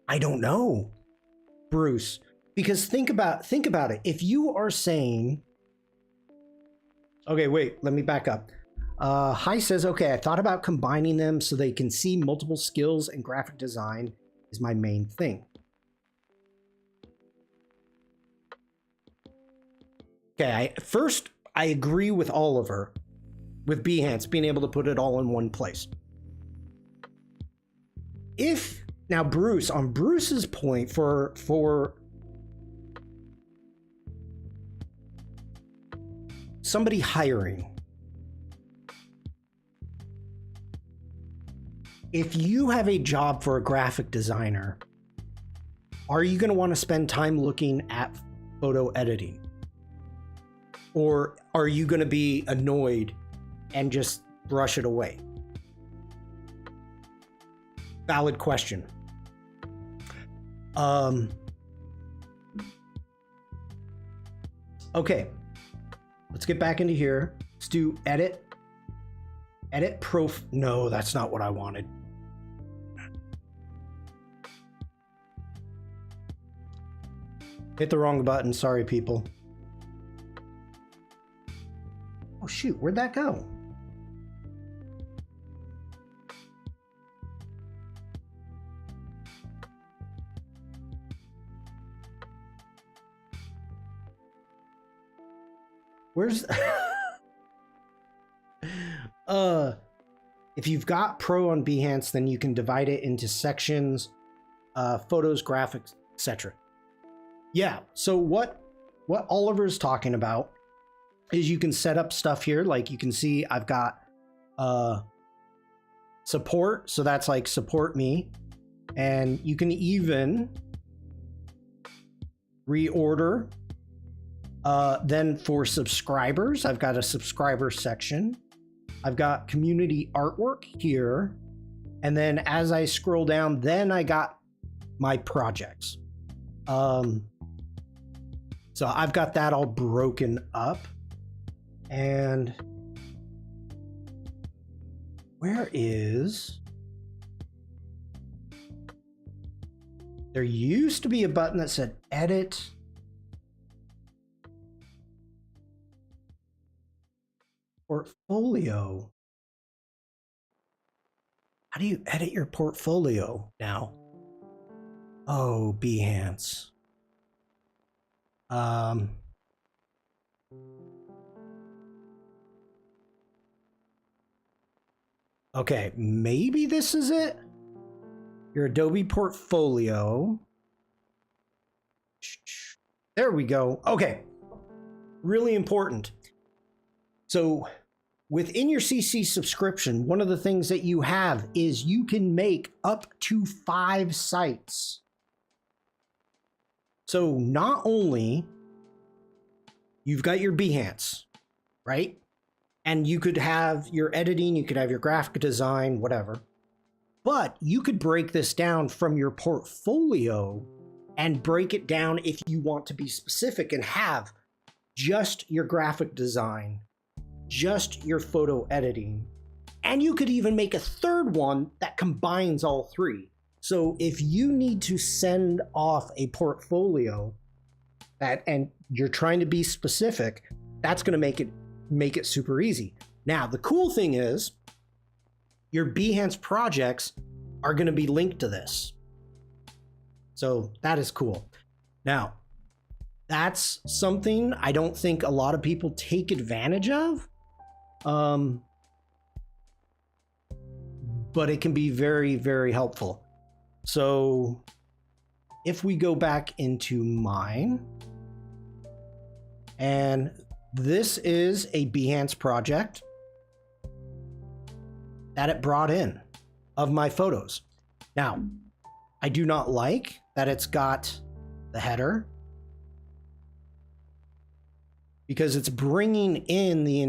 I don't know, Bruce, because think about it. If you are saying, okay, wait, let me back up. Hi says, okay, I thought about combining them so they can see multiple skills, and graphic design is my main thing. Okay, I agree with Oliver with Behance being able to put it all in one place. Now Bruce, on Bruce's point for somebody hiring, if you have a job for a graphic designer, are you going to want to spend time looking at photo editing? Or are you going to be annoyed and just brush it away? Valid question. Okay, let's get back into here. Let's do edit no, that's not what I wanted. Hit the wrong button, sorry people. Oh shoot, where'd that go? Where's if you've got Pro on Behance, then you can divide it into sections, photos, graphics, etc. Yeah, so what Oliver's talking about is you can set up stuff here. Like you can see I've got support, so that's like support me, and you can even reorder Then for subscribers, I've got a subscriber section. I've got community artwork here. And then as I scroll down, then I got my projects. So I've got that all broken up. And where is... There used to be a button that said edit. Portfolio. How do you edit your portfolio now? Oh, Behance. Okay, maybe this is it. Your Adobe portfolio. There we go. Okay. Really important. So within your CC subscription, one of the things that you have is you can make up to 5 sites. So not only you've got your Behance, right? And you could have your editing, you could have your graphic design, whatever. But you could break this down from your portfolio and break it down if you want to be specific and have just your graphic design, just your photo editing. And you could even make a third one that combines all 3. So if you need to send off a portfolio and you're trying to be specific, that's going to make it super easy. Now, the cool thing is your Behance projects are going to be linked to this. So that is cool. Now, that's something I don't think a lot of people take advantage of. But it can be very, very helpful. So if we go back into mine, and this is a Behance project that it brought in of my photos. Now, I do not like that it's got the header because it's bringing in the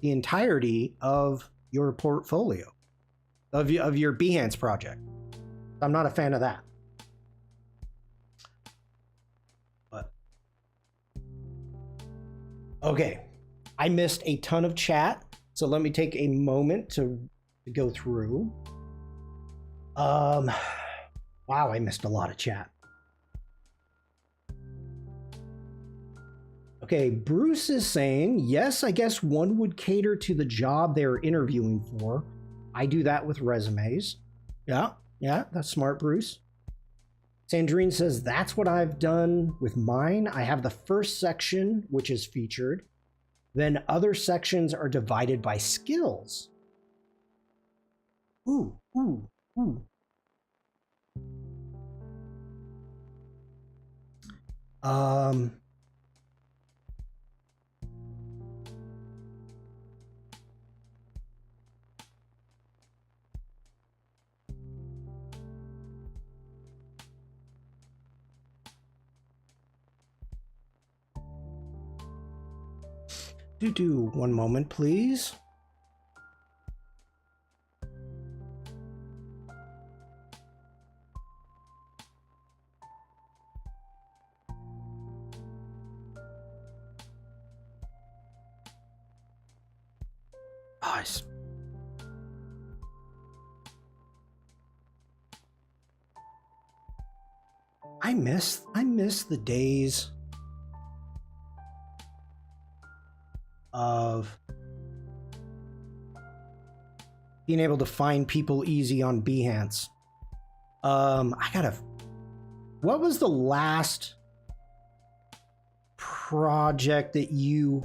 entirety of your portfolio of your Behance project. I'm not a fan of that. But okay, I missed a ton of chat, so let me take a moment to go through. Wow, I missed a lot of chat. Okay, Bruce is saying, yes, I guess one would cater to the job they're interviewing for. I do that with resumes. Yeah, that's smart, Bruce. Sandrine says, that's what I've done with mine. I have the first section, which is featured. Then other sections are divided by skills. Ooh. One moment, please. Nice. I miss the days of being able to find people easy on Behance. What was the last project that you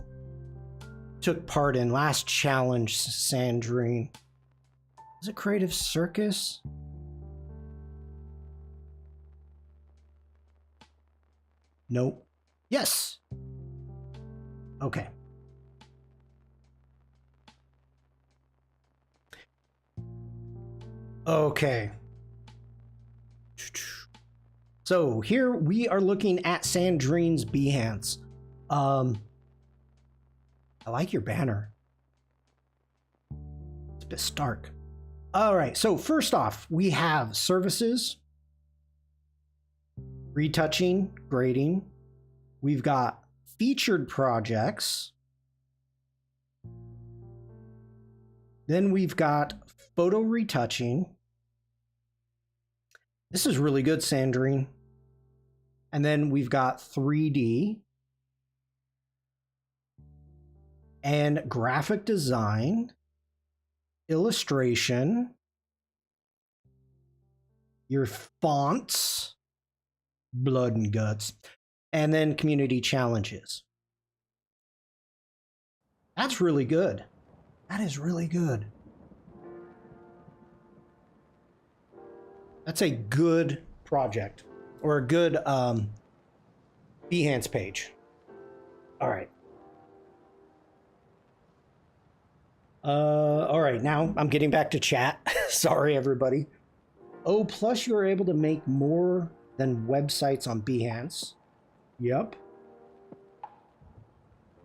took part in? Last challenge, Sandrine? Was it Creative Circus? Nope. Yes. Okay. Okay. So here we are looking at Sandrine's Behance. I like your banner. It's a bit stark. All right, so first off, we have services, retouching, grading. We've got featured projects. Then we've got photo retouching. This is really good, Sandrine. And then we've got 3D and graphic design, illustration, your fonts, blood and guts, and then community challenges. That's really good. That is really good. That's a good project or a good Behance page. All right. All right, now I'm getting back to chat. Sorry, everybody. Oh, plus you're able to make more than websites on Behance. Yep.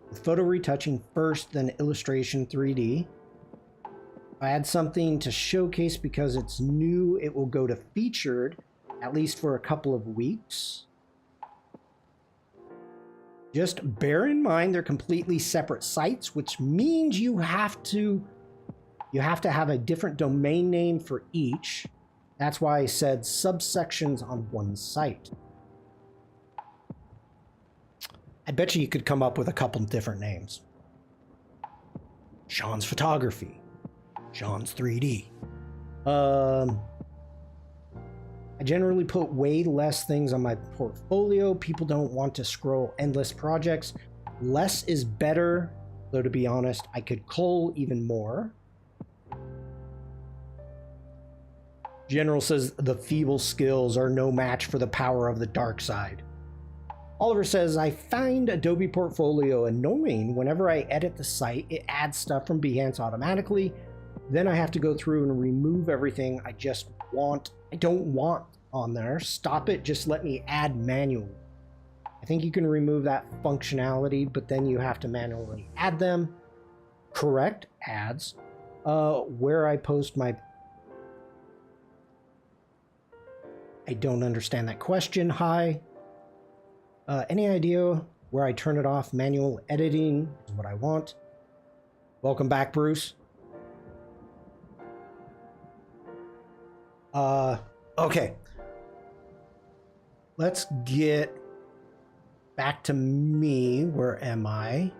With photo retouching first, then illustration 3D. If I add something to showcase because it's new, it will go to featured, at least for a couple of weeks. Just bear in mind they're completely separate sites, which means you have to have a different domain name for each. That's why I said subsections on one site. I bet you could come up with a couple different names. Shawn's Photography. Shawn's 3D. I generally put way less things on my portfolio. People don't want to scroll endless projects. Less is better, though to be honest, I could cull even more. General says the feeble skills are no match for the power of the dark side. Oliver says, I find Adobe Portfolio annoying. Whenever I edit the site, it adds stuff from Behance automatically. Then I have to go through and remove everything I don't want on there. Stop it, just let me add manually. I think you can remove that functionality, but then you have to manually add them. Correct, ads. Where I post my... I don't understand that question. Hi. Any idea where I turn it off? Manual editing is what I want. Welcome back, Bruce. Okay. Let's get back to me. Where am I?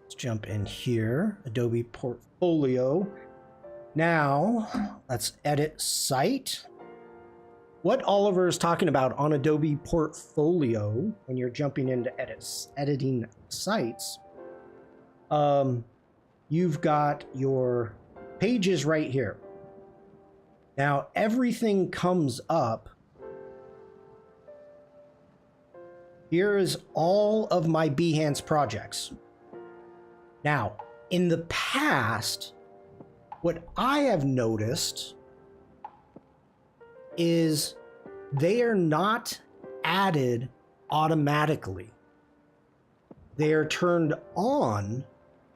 Let's jump in here. Adobe Portfolio. Now, let's edit site. What Oliver is talking about on Adobe Portfolio, when you're jumping into editing sites, you've got your pages right here. Now, everything comes up. Here is all of my Behance projects. Now, in the past, what I have noticed is they are not added automatically. They are turned on,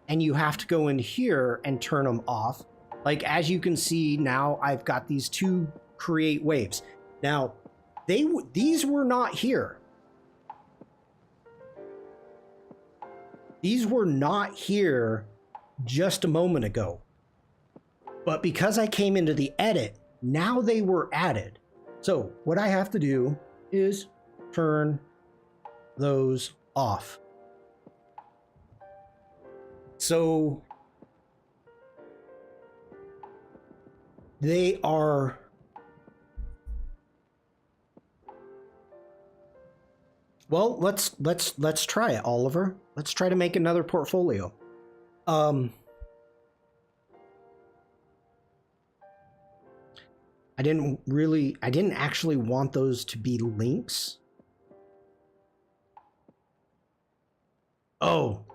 and you have to go in here and turn them off. Like, as you can see now, I've got these two create waves. Now, these were not here. These were not here just a moment ago. But because I came into the edit, now they were added. So what I have to do is turn those off. So they are... Well, let's try it, Oliver. Let's try to make another portfolio. I didn't actually want those to be links. Oh.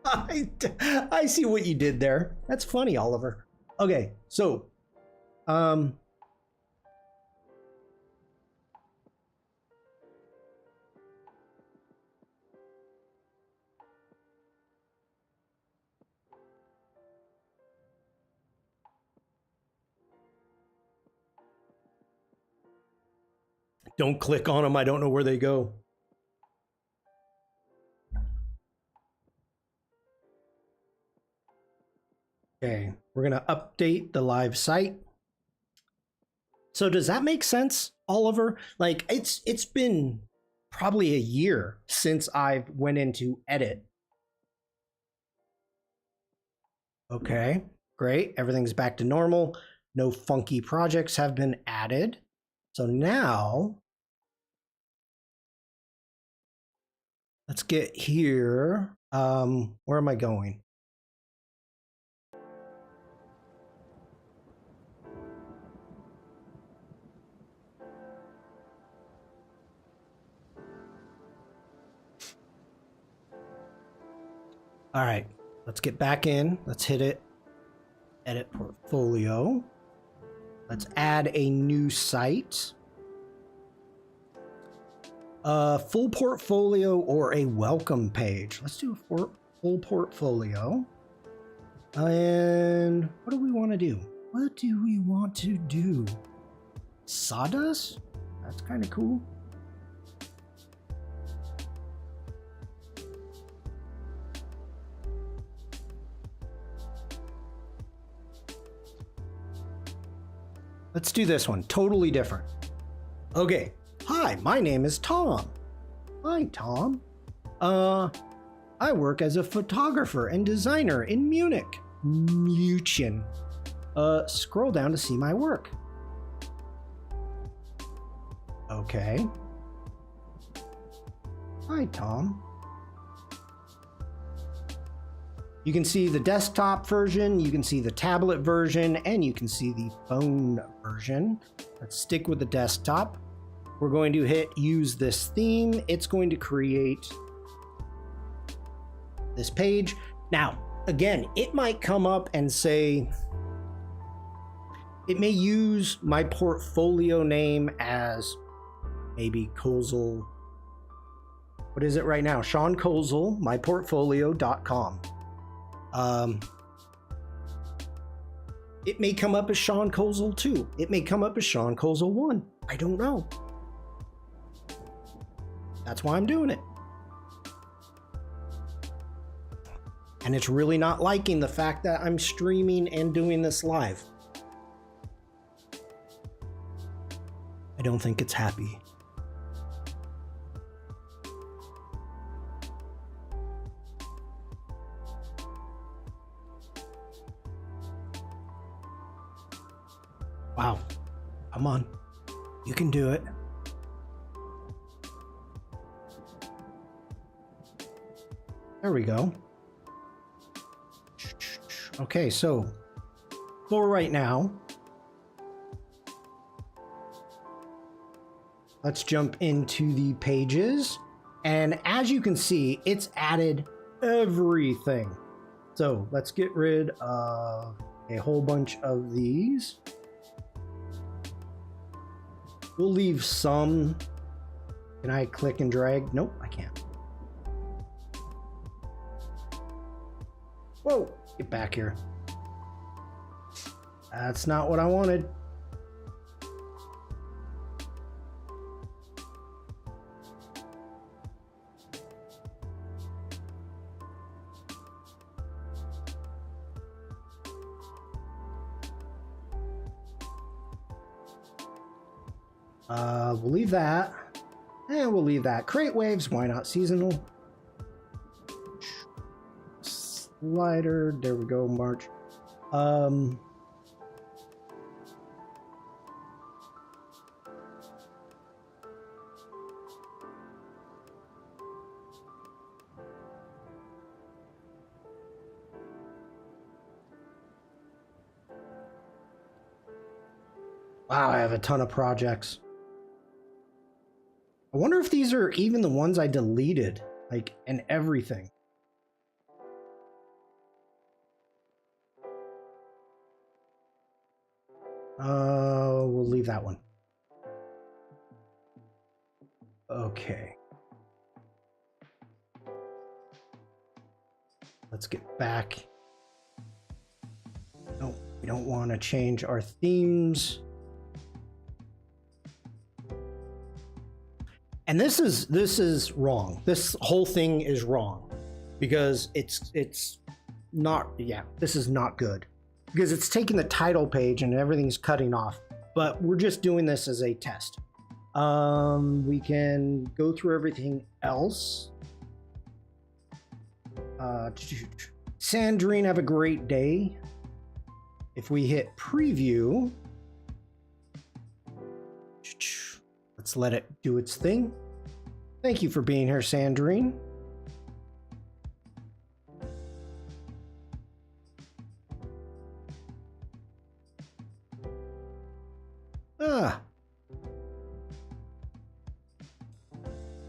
I see what you did there. That's funny, Oliver. Okay, so Don't click on them. I don't know where they go. Okay, we're gonna update the live site. So does that make sense, Oliver? Like it's been probably a year since I went into edit. Okay, great. Everything's back to normal. No funky projects have been added. So now let's get here. Where am I going? All right, let's get back in. Let's hit it. Edit portfolio. Let's add a new site. Full portfolio or a welcome page. Let's do a full portfolio. And what do we want to do? What do we want to do? Sawdust? That's kind of cool. Let's do this one. Totally different. Okay. Hi, my name is Tom. Hi, Tom. I work as a photographer and designer in Munich. München. Scroll down to see my work. Okay. Hi, Tom. You can see the desktop version, you can see the tablet version, and you can see the phone version. Let's stick with the desktop. We're going to hit use this theme. It's going to create this page. Now, again, it might come up and say, it may use my portfolio name as maybe Kozel. What is it right now? Shawn Kozel, myportfolio.com. It may come up as Shawn Kozel 2. It may come up as Shawn Kozel 1. I don't know. That's why I'm doing it. And it's really not liking the fact that I'm streaming and doing this live. I don't think it's happy. Wow. Come on. You can do it. There we go. Okay, so for right now, let's jump into the pages. And as you can see, it's added everything. So let's get rid of a whole bunch of these. We'll leave some. Can I click and drag? Nope, I can't. Whoa, get back here. That's not what I wanted. We'll leave that. And we'll leave that. Create waves, why not seasonal? Slider, there we go, March. Wow, I have a ton of projects. I wonder if these are even the ones I deleted, like, and everything. We'll leave that one. Okay. Let's get back. No, we don't want to change our themes. And this is wrong. This whole thing is wrong because it's not, yeah, this is not good because it's taking the title page and everything's cutting off, but we're just doing this as a test. We can go through everything else. Sandrine, have a great day. If we hit preview, let's let it do its thing. Thank you for being here, Sandrine.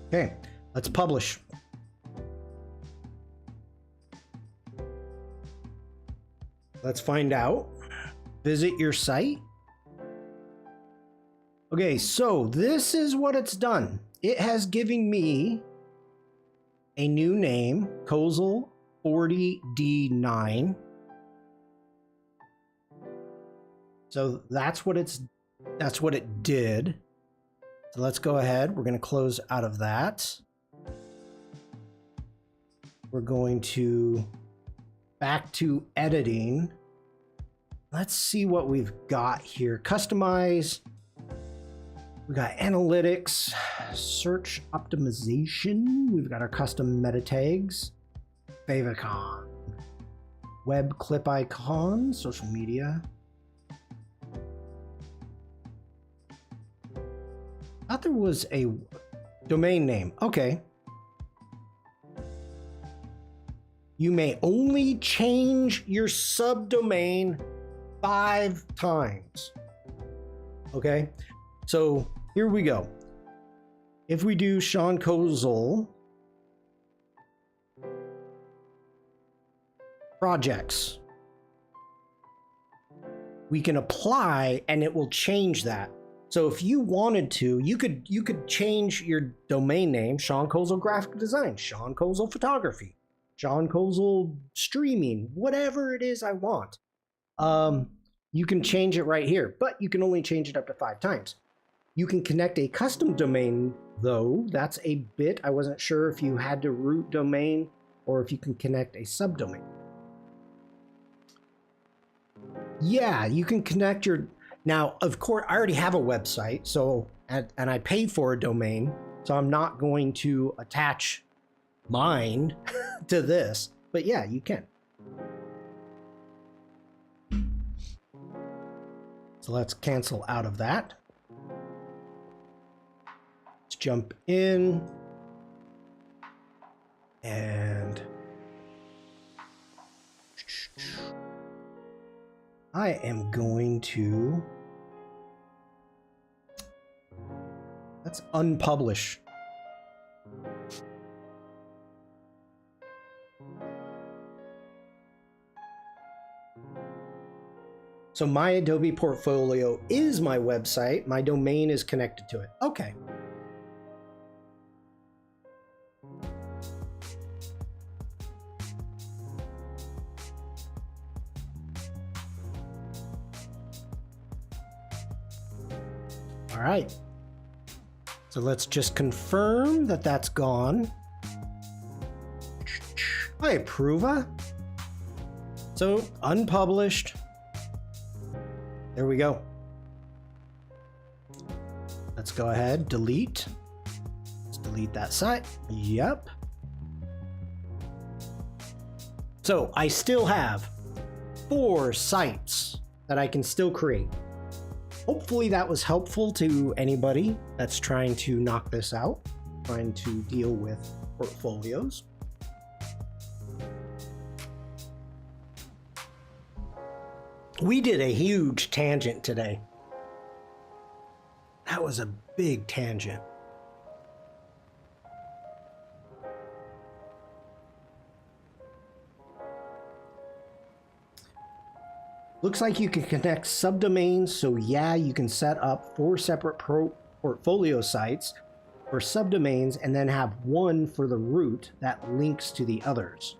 Okay, let's publish. Let's find out. Visit your site. Okay, so this is what it's done. It has given me a new name, Kozel 40D9. So that's what it did. So let's go ahead. We're going to close out of that. We're going to back to editing. Let's see what we've got here. Customize. We got analytics, search optimization. We've got our custom meta tags, favicon, web clip icon, social media. I thought there was a domain name. Okay. You may only change your subdomain 5 times. Okay. So here we go. If we do Shawn Kozel projects, we can apply and it will change that. So if you wanted to, you could change your domain name, Shawn Kozel Graphic Design, Shawn Kozel Photography, Shawn Kozel Streaming, whatever it is I want. You can change it right here, but you can only change it up to 5 times. You can connect a custom domain, though. That's a bit. I wasn't sure if you had to root domain or if you can connect a subdomain. Yeah, you can connect your... Now, of course, I already have a website, so and I paid for a domain, so I'm not going to attach mine to this. But yeah, you can. So let's cancel out of that. Let's jump in and I am going to, let's unpublish. So my Adobe portfolio is my website. My domain is connected to it. Okay. All right. So let's just confirm that that's gone. I approve. So unpublished. There we go. Let's go ahead, delete. Let's delete that site. Yep. So I still have 4 sites that I can still create. Hopefully that was helpful to anybody that's trying to knock this out, trying to deal with portfolios. We did a huge tangent today. That was a big tangent. Looks like you can connect subdomains, so yeah, you can set up 4 separate portfolio sites for subdomains and then have one for the root that links to the others.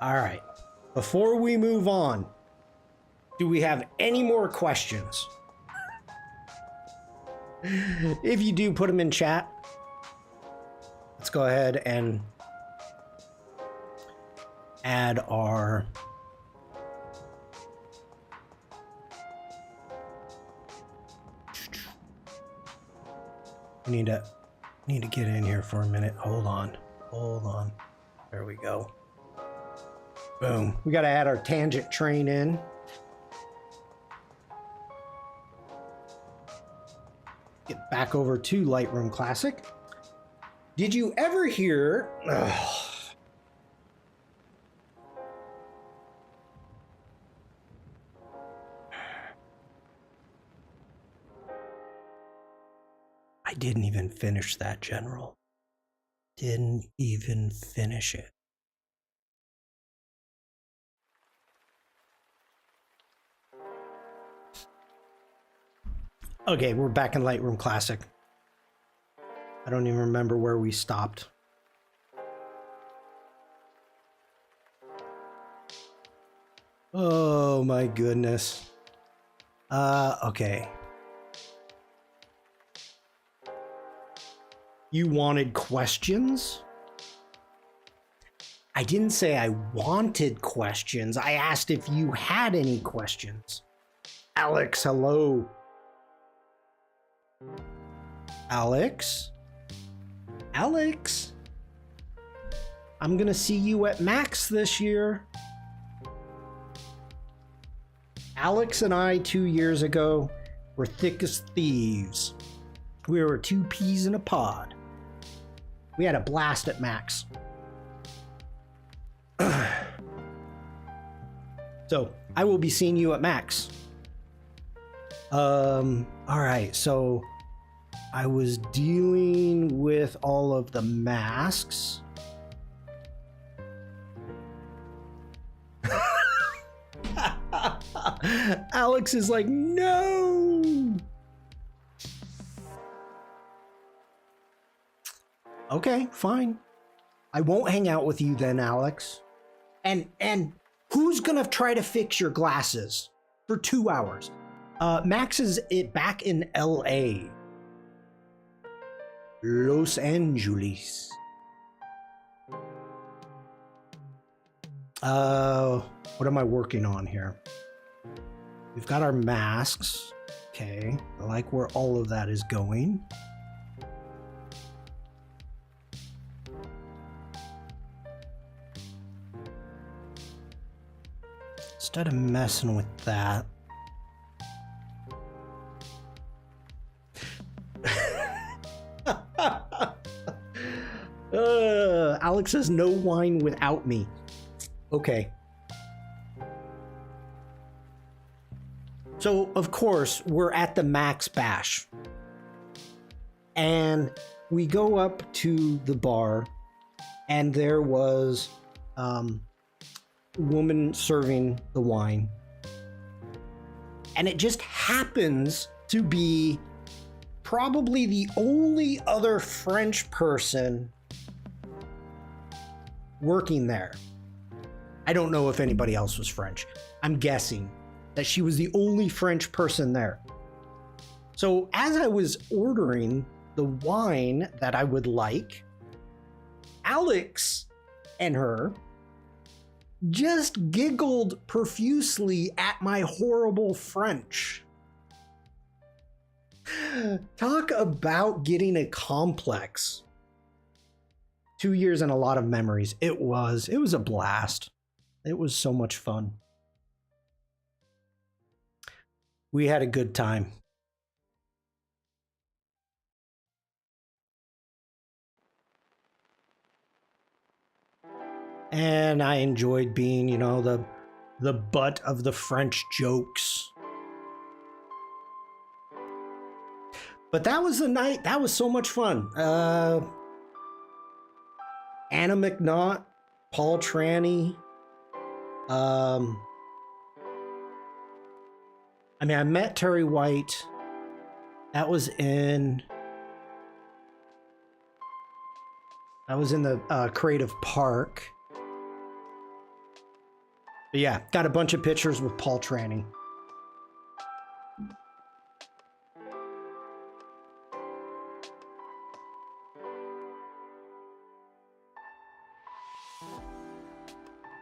All right, before we move on, do we have any more questions? If you do, put them in chat. Let's go ahead and add our need to get in here for a minute. Hold on. There we go. Boom. We got to add our tangent train in. Get back over to Lightroom Classic. Did you ever hear... I didn't even finish that, General. Didn't even finish it. Okay, we're back in Lightroom Classic. I don't even remember where we stopped. Oh my goodness. Okay. You wanted questions? I didn't say I wanted questions. I asked if you had any questions. Alex, hello. Alex? Alex? I'm gonna see you at Max this year. Alex and I 2 years ago were thick as thieves. We were 2 peas in a pod. We had a blast at Max. So I will be seeing you at Max. All right, so I was dealing with all of the masks. Alex is like, no. Okay, fine. I won't hang out with you then, Alex. And who's gonna try to fix your glasses for 2 hours? Max is back in LA. Los Angeles. What am I working on here? We've got our masks. Okay, I like where all of that is going. Instead of messing with that, Alex says no wine without me. Okay. So, of course, we're at the Max Bash. And we go up to the bar, and there was a woman serving the wine. And it just happens to be probably the only other French person working there. I don't know if anybody else was French. I'm guessing that she was the only French person there. So as I was ordering the wine that I would like, Alex and her just giggled profusely at my horrible French. Talk about getting a complex. 2 years and a lot of memories. It was a blast. It was so much fun. We had a good time. And I enjoyed being, you know, the butt of the French jokes. But that was the night. That was so much fun. Anna McNaught, Paul Tranny. I mean, I met Terry White. That was in the Creative Park. But yeah, got a bunch of pictures with Paul Tranny.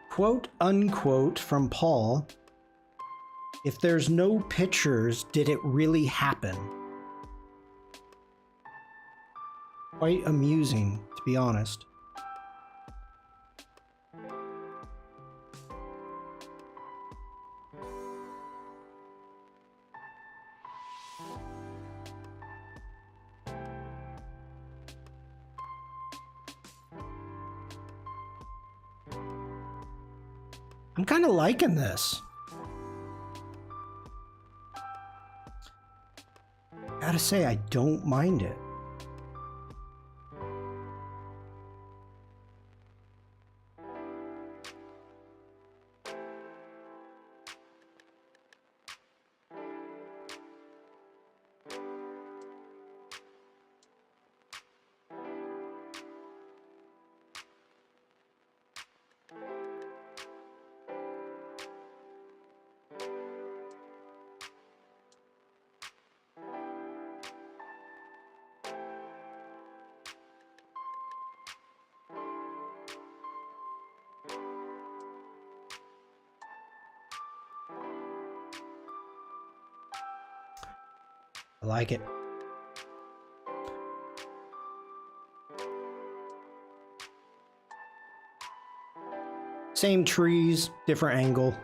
Quote unquote from Paul, if there's no pictures, did it really happen? Quite amusing, to be honest. I'm kind of liking this. Gotta say, I don't mind it. I like it. Same trees, different angle.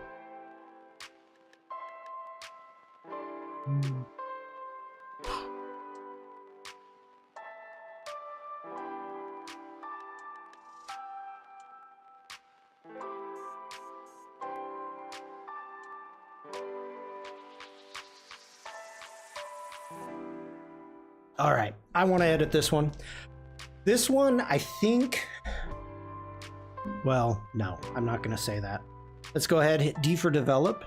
All right, I want to edit this one. This one, I think, well, no, I'm not going to say that. Let's go ahead, hit D for develop.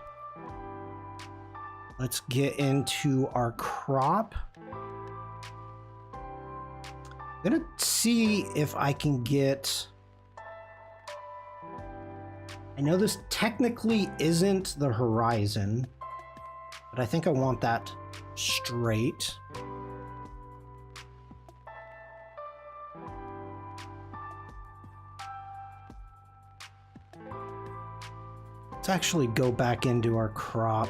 Let's get into our crop. I'm going to see if I can get, I know this technically isn't the horizon, but I think I want that straight. Let's actually go back into our crop.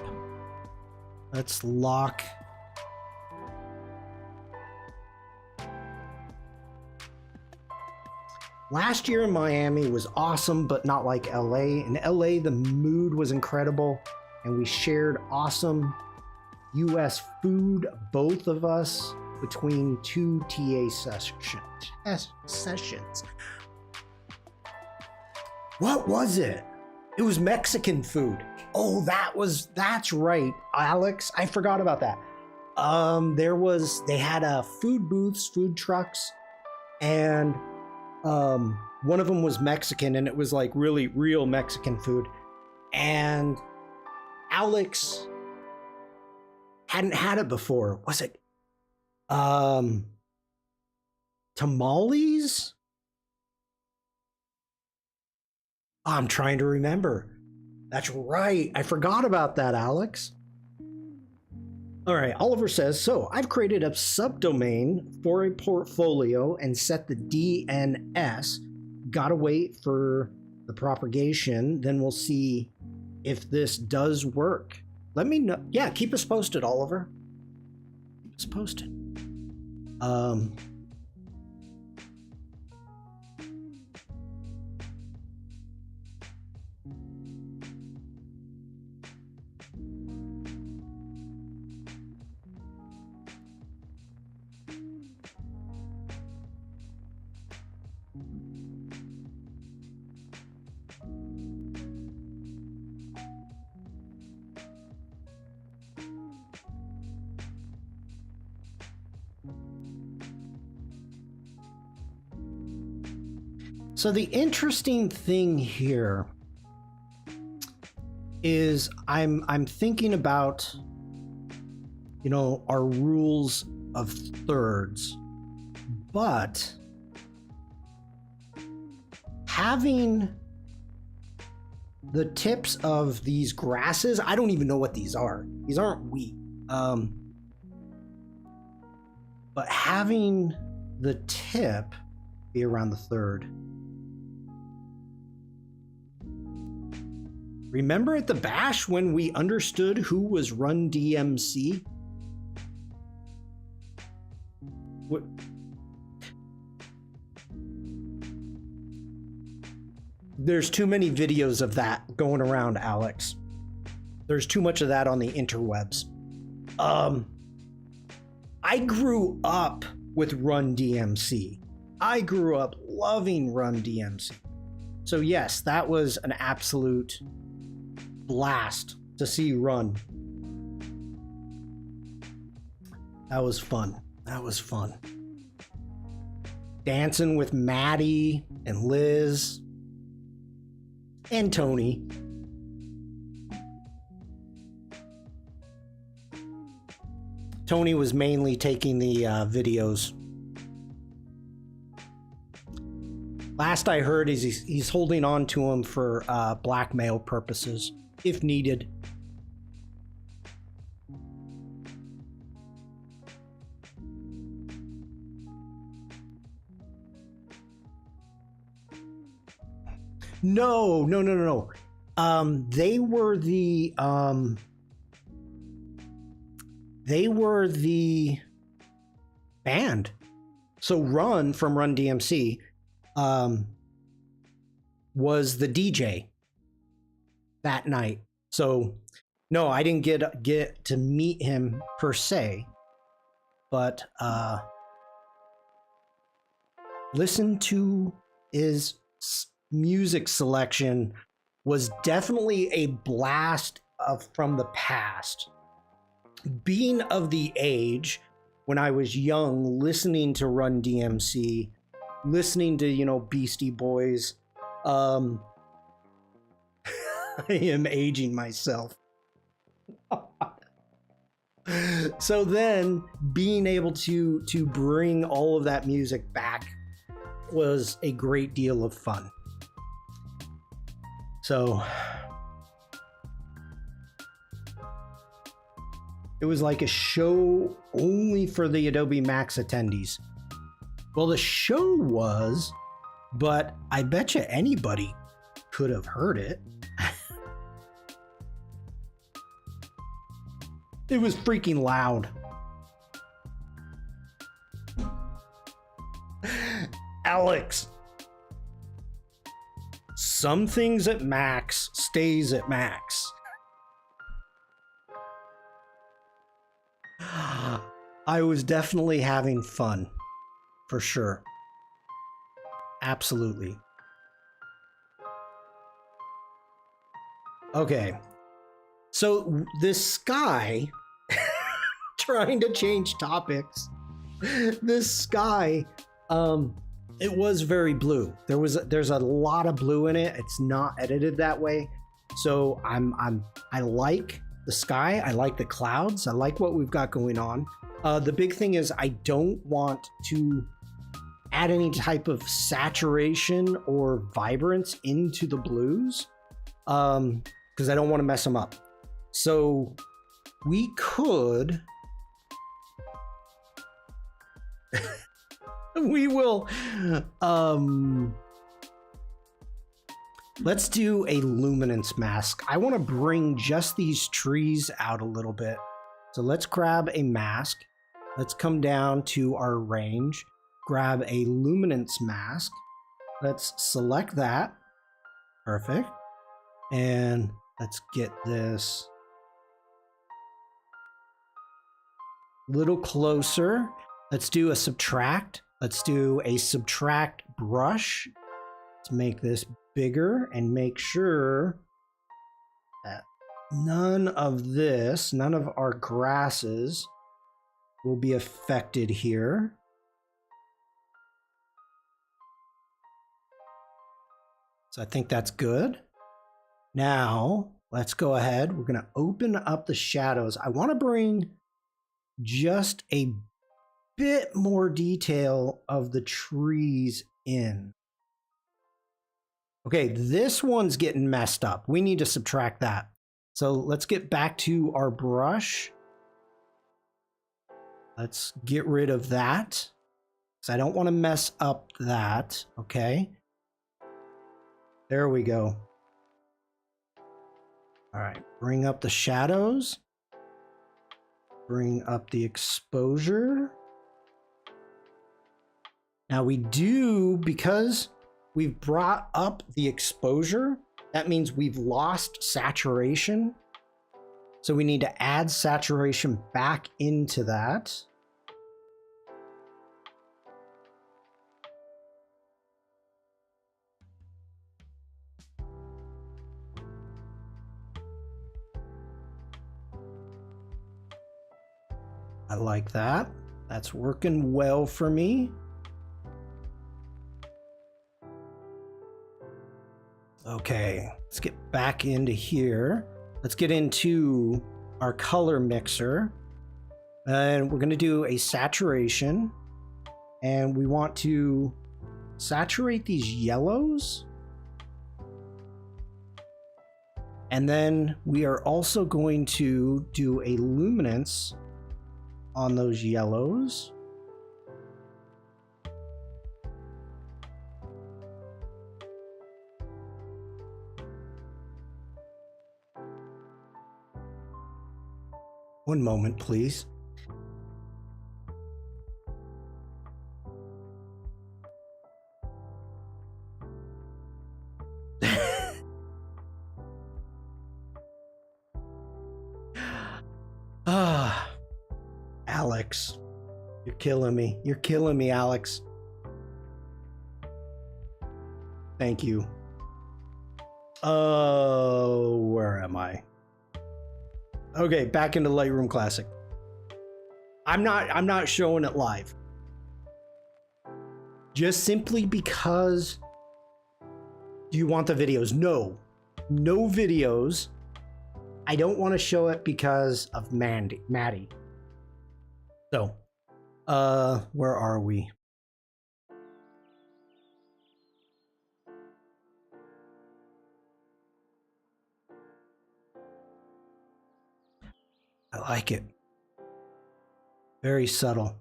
Let's lock. Last year in Miami was awesome, but not like LA. In LA, the mood was incredible, and we shared awesome US food, both of us, between two TA sessions. What was it? It was Mexican food. Oh, that's right, Alex. I forgot about that. They had food booths, food trucks, and one of them was Mexican, and it was like really real Mexican food. And Alex hadn't had it before. Was it tamales? I'm trying to remember. That's right. I forgot about that, Alex. All right, Oliver says, so I've created a subdomain for a portfolio and set the DNS. Gotta wait for the propagation. Then we'll see if this does work. Let me know. Yeah, keep us posted, Oliver. Keep us posted. So the interesting thing here is I'm thinking about, you know, our rules of thirds, but having the tips of these grasses, I don't even know what these are. These aren't wheat. But having the tip be around the third. Remember at the bash when we understood who was Run DMC? What? There's too many videos of that going around, Alex. There's too much of that on the interwebs. I grew up with Run DMC. I grew up loving Run DMC. So yes, that was an absolute blast to see Run. That was fun. That was fun. Dancing with Maddie and Liz and Tony. Tony was mainly taking the videos. Last I heard is he's holding on to them for blackmail purposes, if needed. No. They were the band. So Run from Run DMC was the DJ that night. So no, I didn't get to meet him per se, but listen to his music selection was definitely a blast from the past. Being of the age when I was young, listening to Run DMC, listening to, you know, Beastie Boys, I am aging myself. So then being able to bring all of that music back was a great deal of fun. So it was like a show only for the Adobe Max attendees. Well, the show was, but I bet you anybody could have heard it. It was freaking loud. Alex. Some things at max stays at max. I was definitely having fun, for sure. Absolutely. Okay. So this sky, trying to change topics, this sky, it was very blue. There's a lot of blue in it. It's not edited that way. So I like the sky. I like the clouds. I like what we've got going on. The big thing is I don't want to add any type of saturation or vibrance into the blues, because I don't want to mess them up. So we could we will let's do a luminance mask. I want to bring just these trees out a little bit. So let's grab a mask. Let's come down to our range, grab a luminance mask. Let's select that. Perfect. And let's get this a little closer. Let's do a subtract. Let's do a subtract brush. Let's make this bigger and make sure that none of our grasses will be affected here. So I think that's good. Now, let's go ahead. We're going to open up the shadows. I want to bring just a bit more detail of the trees in. Okay, this one's getting messed up. We need to subtract that. So let's get back to our brush. Let's get rid of that, because I don't want to mess up that. Okay. There we go. All right, bring up the shadows. Bring up the exposure. Now we do, because we've brought up the exposure, that means we've lost saturation. So we need to add saturation back into that. I like that. That's working well for me. Okay, let's get back into here. Let's get into our color mixer. And we're going to do a saturation. And we want to saturate these yellows. And then we are also going to do a luminance on those yellows. One moment, please. Ah, Alex, you're killing me. You're killing me, Alex. Thank you. Oh, where am I? Okay, back into Lightroom Classic. I'm not showing it live. Just simply because you want the videos. No videos. I don't want to show it because of Maddie. So, where are we? I like it. Very subtle.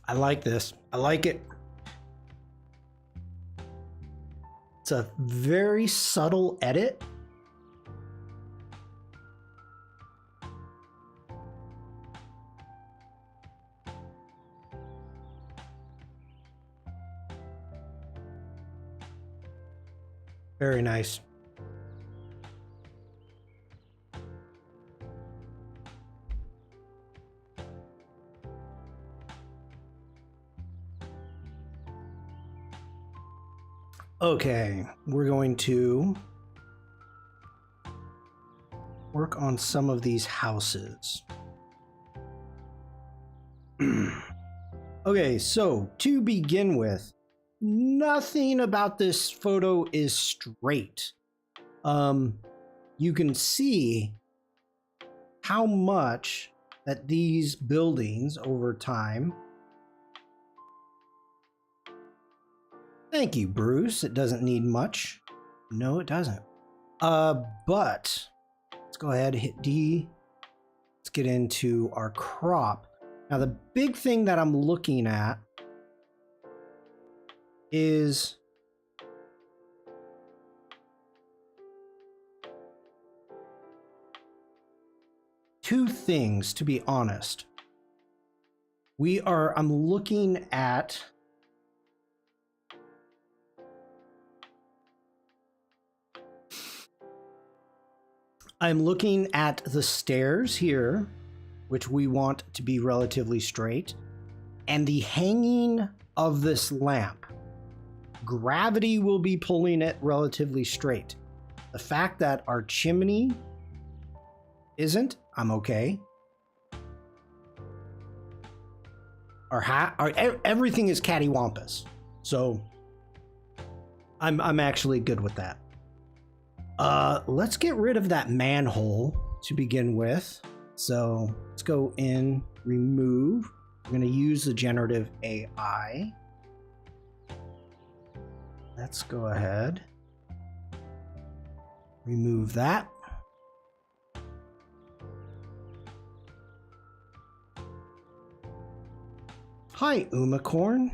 I like this. I like it. It's a very subtle edit. Very nice. Okay, we're going to work on some of these houses. Okay, so to begin with, nothing about this photo is straight. You can see how much that these buildings over time. Thank you, Bruce. It doesn't need much. No, it doesn't. But let's go ahead, hit D. Let's get into our crop. Now, the big thing that I'm looking at is two things, to be honest. I'm looking at the stairs here, which we want to be relatively straight, and the hanging of this lamp, gravity will be pulling it relatively straight. The fact that our chimney isn't, I'm okay. Everything is cattywampus, so I'm actually good with that. Let's get rid of that manhole to begin with. So let's go in, remove. I'm going to use the generative AI. Let's go ahead, remove that. Hi, Umacorn.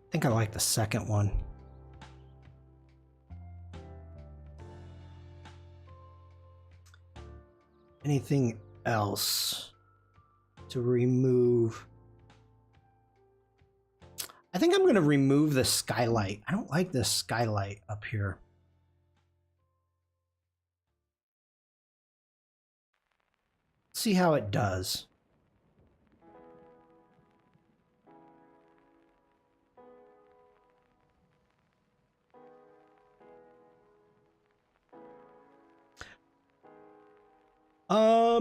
I think I like the second one. Anything else to remove? I think I'm going to remove the skylight. I don't like this skylight up here. See how it does.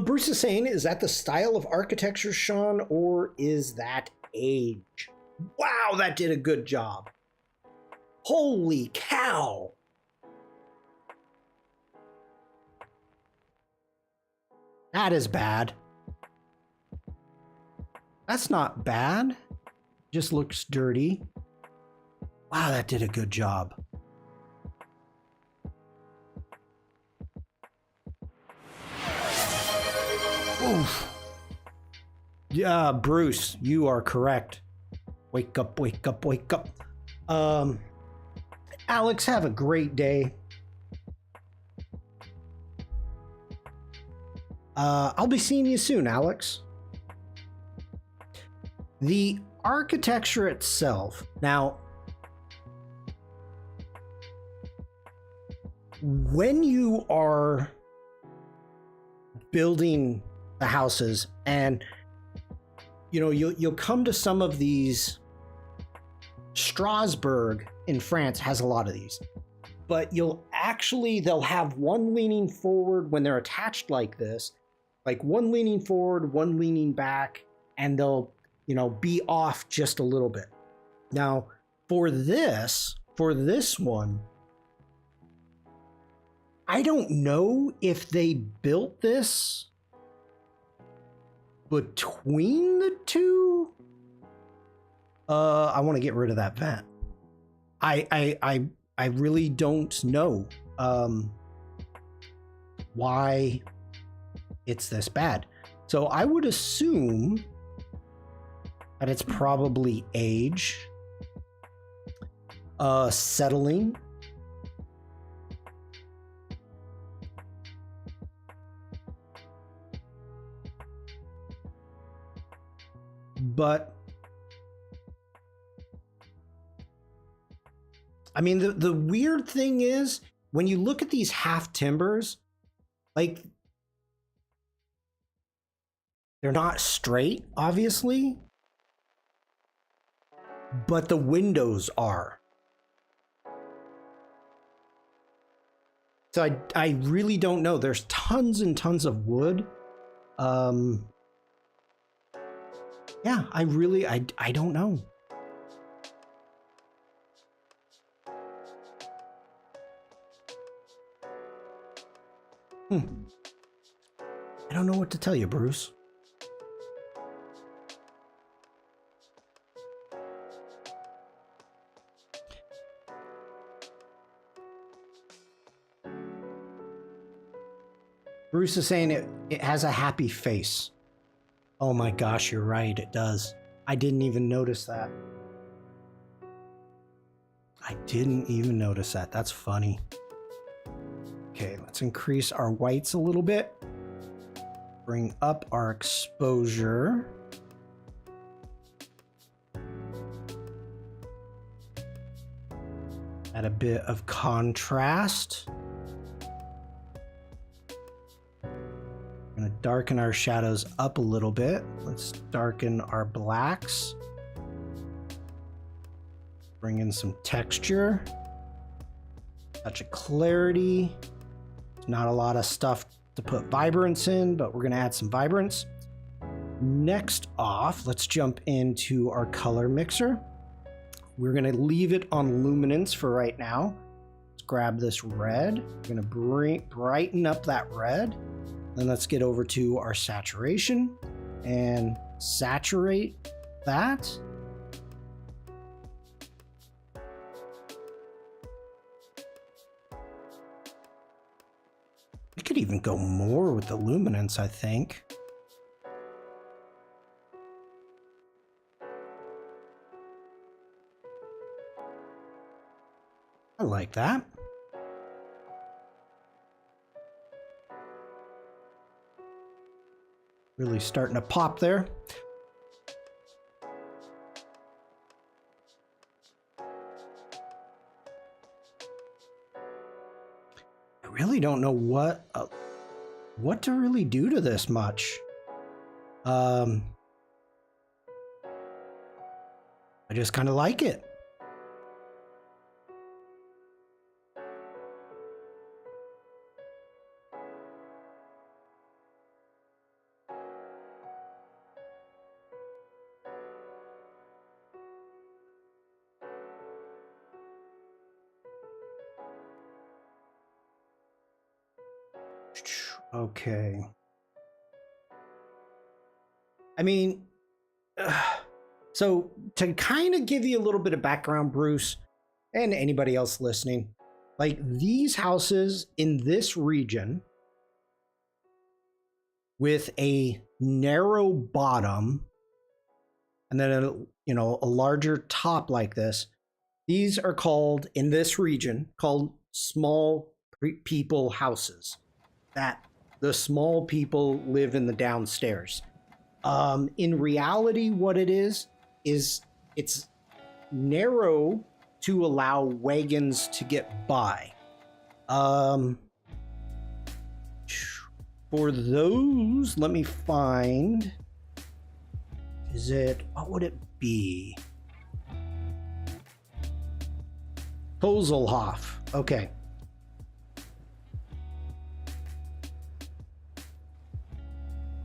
Bruce is saying, is that the style of architecture, Shawn, or is that age? Wow, that did a good job. Holy cow. That is bad. That's not bad. Just looks dirty. Wow, that did a good job. Oof. Yeah, Bruce, you are correct. Wake up, wake up, wake up. Alex, have a great day. I'll be seeing you soon, Alex. The architecture itself. Now, when you are building the houses, and you know, you'll come to some of these. Strasbourg in France has a lot of these, but they'll have one leaning forward when they're attached like this, like one leaning forward, one leaning back, and they'll, you know, be off just a little bit. Now, for this one, I don't know if they built this between the two. I want to get rid of that vent. I really don't know why it's this bad. So I would assume that it's probably age, settling. But I mean, the weird thing is when you look at these half timbers, like they're not straight, obviously, but the windows are. So I really don't know. There's tons and tons of wood. Yeah, I don't know. I don't know what to tell you, Bruce. Bruce is saying it has a happy face. Oh my gosh, you're right, it does. I didn't even notice that. I didn't even notice that. That's funny. Okay, let's increase our whites a little bit. Bring up our exposure. Add a bit of contrast. I'm gonna darken our shadows up a little bit. Let's darken our blacks. Bring in some texture. Touch of clarity. Not a lot of stuff to put vibrance in, but we're gonna add some vibrance. Next off, let's jump into our color mixer. We're gonna leave it on luminance for right now. Let's grab this red. We're gonna brighten up that red. Then let's get over to our saturation and saturate that. We could even go more with the luminance, I think. I like that. Really starting to pop there. I really don't know what to really do to this much. I just kind of like it. Okay. I mean, so to kind of give you a little bit of background, Bruce, and anybody else listening, like these houses in this region with a narrow bottom and then a larger top like this, these are called, in this region, called small people houses. That the small people live in the downstairs. In reality, what it is it's narrow to allow wagons to get by. For those, let me find. What would it be? Kozelhof. Okay.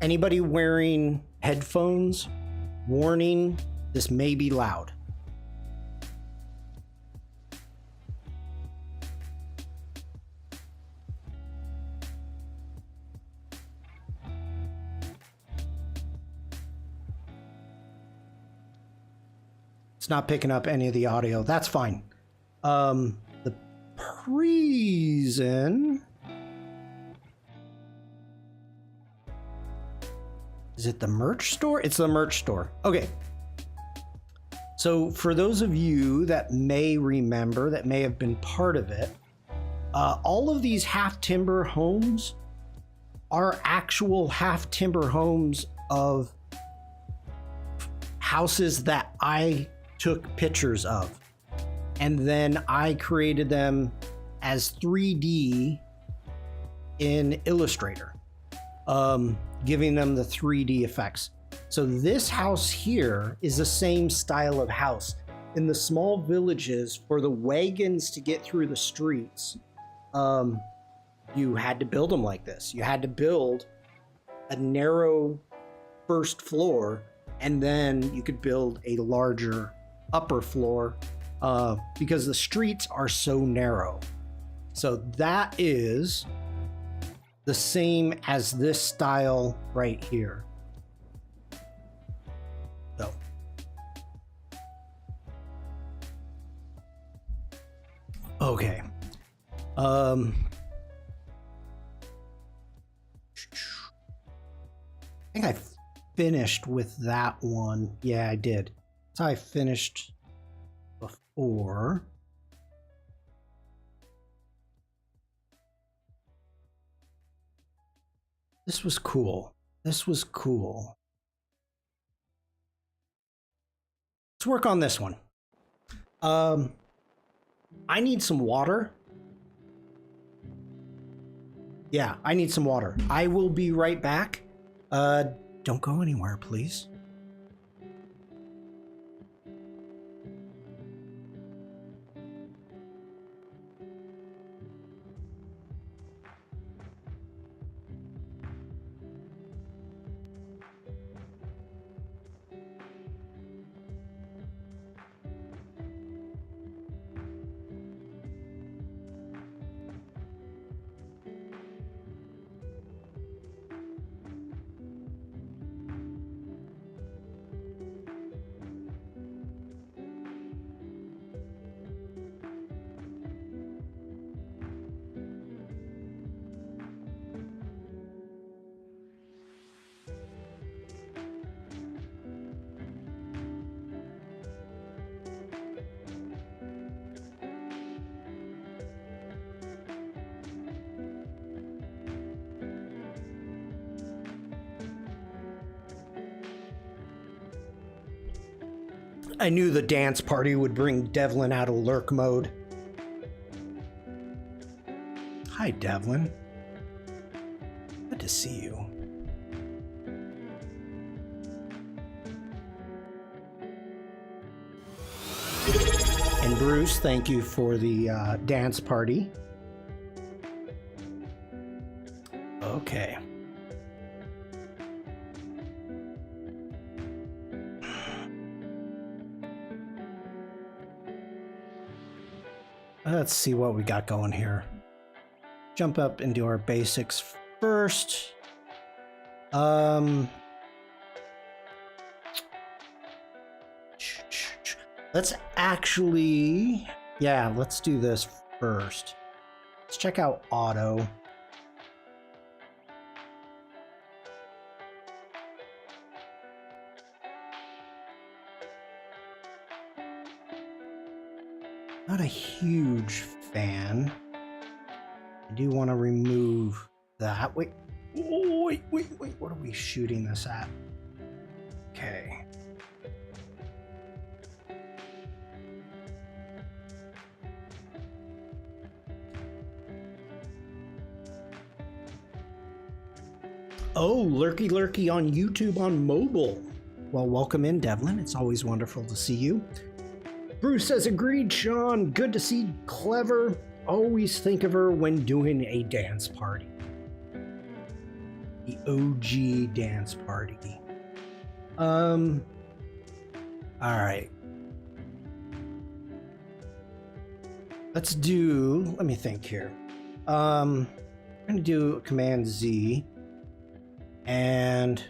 Anybody wearing headphones? Warning, this may be loud. It's not picking up any of the audio. That's fine. The prison. Is it the merch store? It's the merch store. Okay. So for those of you that may remember, that may have been part of it, all of these half timber homes are actual half timber homes of houses that I took pictures of. And then I created them as 3D in Illustrator. Giving them the 3D effects. So this house here is the same style of house. In the small villages, for the wagons to get through the streets, you had to build them like this. You had to build a narrow first floor, and then you could build a larger upper floor because the streets are so narrow. So that is the same as this style right here. So. Okay. I think I finished with that one. Yeah, I did. That's how I finished before. This was cool. This was cool. Let's work on this one. I need some water. Yeah, I need some water. I will be right back. Don't go anywhere, please. I knew the dance party would bring Devlin out of lurk mode. Hi, Devlin. Good to see you. And Bruce, thank you for the dance party. Okay. Let's see what we got going here. Jump up into our basics first. Let's actually, yeah, let's do this first. Let's check out auto. Not a huge fan. I do want to remove that. Wait, wait. What are we shooting this at? Okay. Oh, Lurky on YouTube on mobile. Well, welcome in, Devlin. It's always wonderful to see you. Bruce says, agreed, Shawn. Good to see Clever. Always think of her when doing a dance party. The OG dance party. All right. Let's do, let me think here. I'm going to do Command Z. And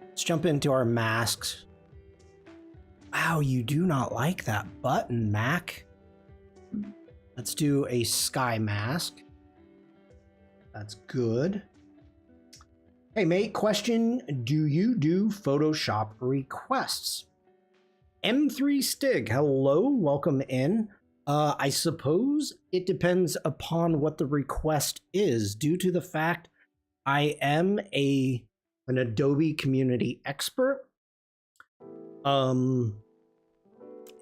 let's jump into our masks. Wow, you do not like that button, Mac. Let's do a sky mask. That's good. Hey, mate, question. Do you do Photoshop requests? M3 Stig, hello, welcome in. I suppose it depends upon what the request is, due to the fact I am an Adobe community expert.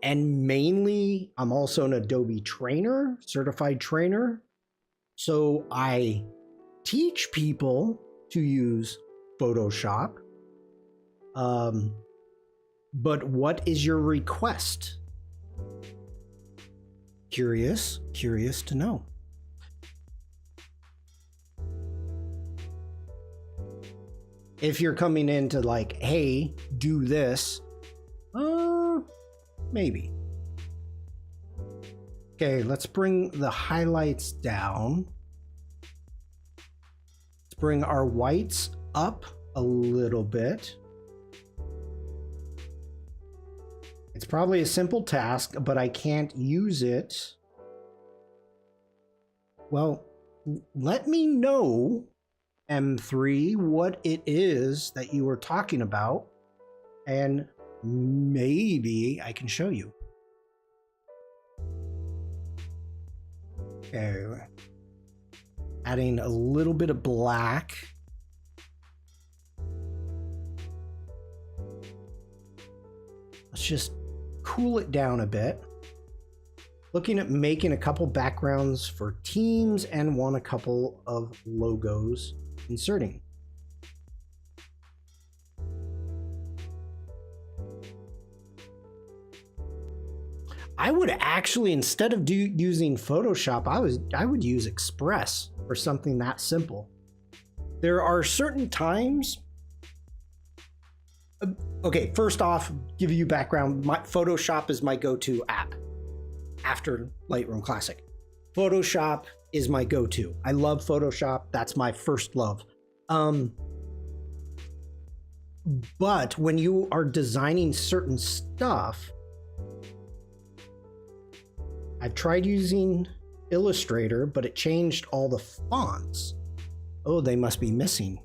And mainly I'm also an Adobe trainer, certified trainer. So I teach people to use Photoshop. But what is your request? Curious to know. If you're coming into like, hey, do this, maybe. Okay, let's bring the highlights down. Let's bring our whites up a little bit. It's probably a simple task, but I can't use it. Well, let me know, M3, what it is that you were talking about, and maybe I can show you. Okay, adding a little bit of black. Let's just cool it down a bit. Looking at making a couple backgrounds for teams and want a couple of logos inserting. I would actually, instead of using Photoshop, I would use Express for something that simple. There are certain times. Okay, first off, give you background. Photoshop is my go-to app after Lightroom Classic. Photoshop is my go-to. I love Photoshop. That's my first love. But when you are designing certain stuff, I've tried using Illustrator, but it changed all the fonts. Oh, they must be missing.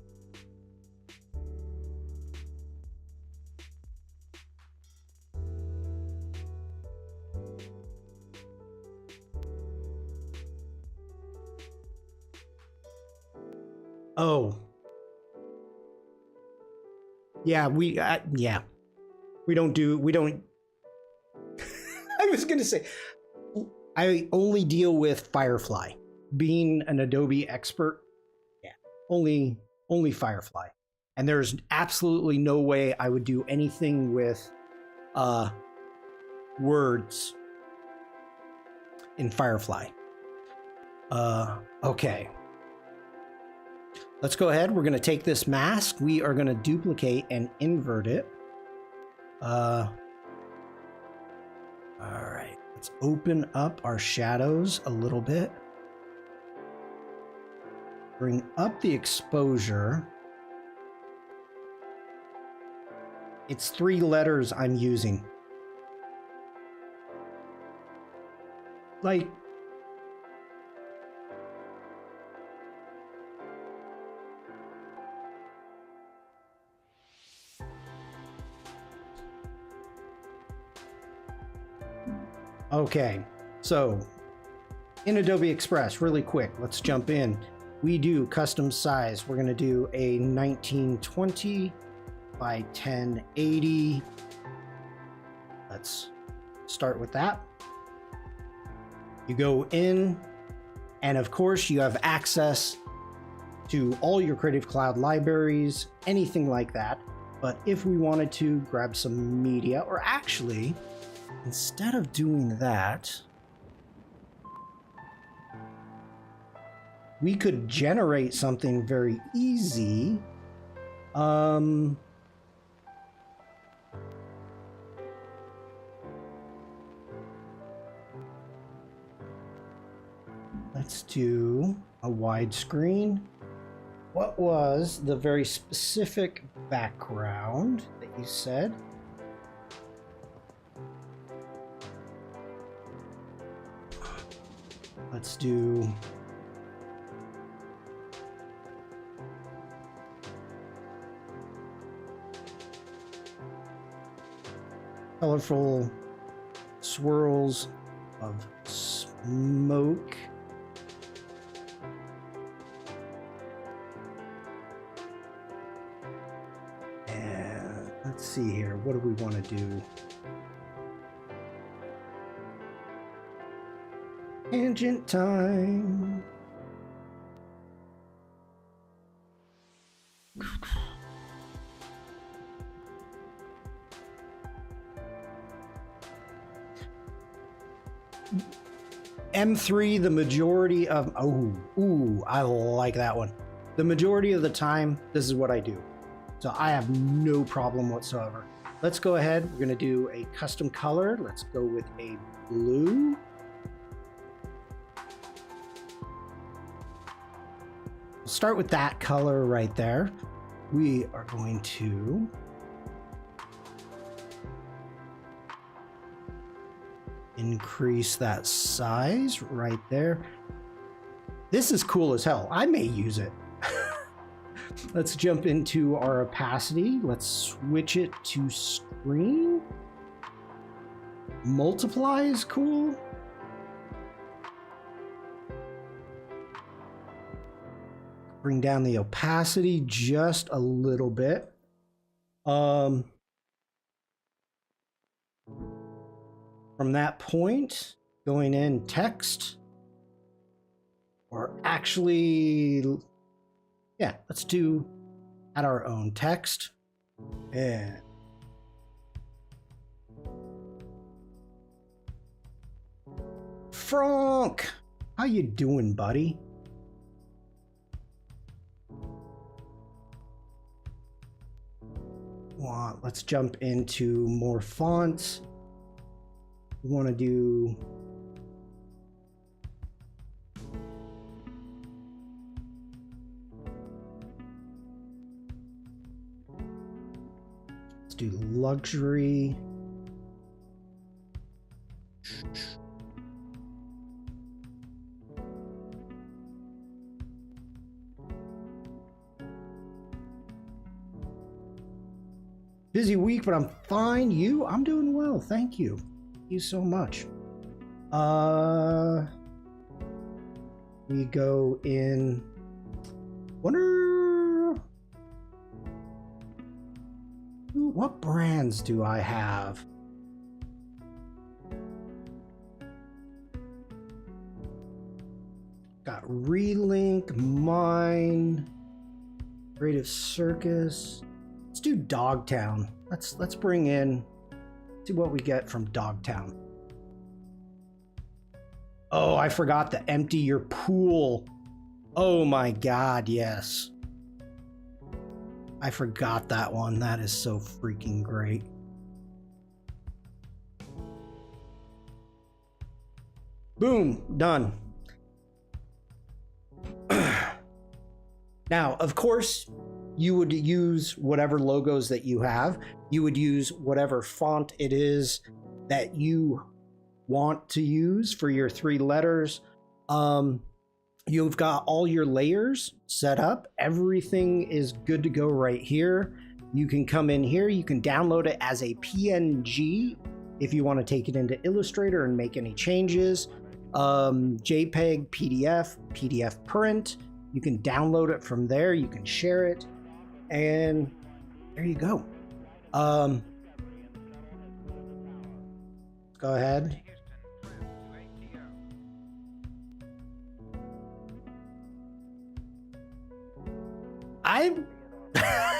Oh. Yeah, we don't I was going to say, I only deal with Firefly. Being an Adobe expert, yeah, only Firefly. And there's absolutely no way I would do anything with words in Firefly. Okay. Let's go ahead. We're going to take this mask. We are going to duplicate and invert it. All right. Let's open up our shadows a little bit. Bring up the exposure. It's 3 letters I'm using. Like, okay, so in Adobe Express, really quick, let's jump in. We do custom size. We're going to do a 1920 by 1080. Let's start with that. You go in, and of course, you have access to all your Creative Cloud libraries, anything like that. But if we wanted to grab some media, or actually, instead of doing that, we could generate something very easy. Let's do a widescreen. What was the very specific background that you said? Let's do colorful swirls of smoke. And let's see here. What do we want to do? Tangent time. M3, the majority of, I like that one. The majority of the time, this is what I do. So I have no problem whatsoever. Let's go ahead. We're going to do a custom color. Let's go with a blue. We'll start with that color right there. We are going to increase that size right there. This is cool as hell. I may use it. Let's jump into our opacity. Let's switch it to screen. Multiply is cool. Bring down the opacity just a little bit. From that point, going in text, or actually, yeah, let's do add our own text. And Frank, how you doing, buddy? Let's jump into more fonts. We want to do luxury. Busy week, but I'm fine. You? I'm doing well. Thank you. Thank you so much. We go in. Wonder what brands do I have? Got Relink, Mine, Creative Circus. Let's do Dogtown. Let's bring in, see what we get from Dogtown. Oh, I forgot to empty your pool. Oh my God, yes. I forgot that one. That is so freaking great. Boom, done. Now, of course, you would use whatever logos that you have. You would use whatever font it is that you want to use for your 3 letters. You've got all your layers set up. Everything is good to go right here. You can come in here. You can download it as a PNG if you want to take it into Illustrator and make any changes. JPEG, PDF, PDF print. You can download it from there. You can share it. And there you go. Go ahead.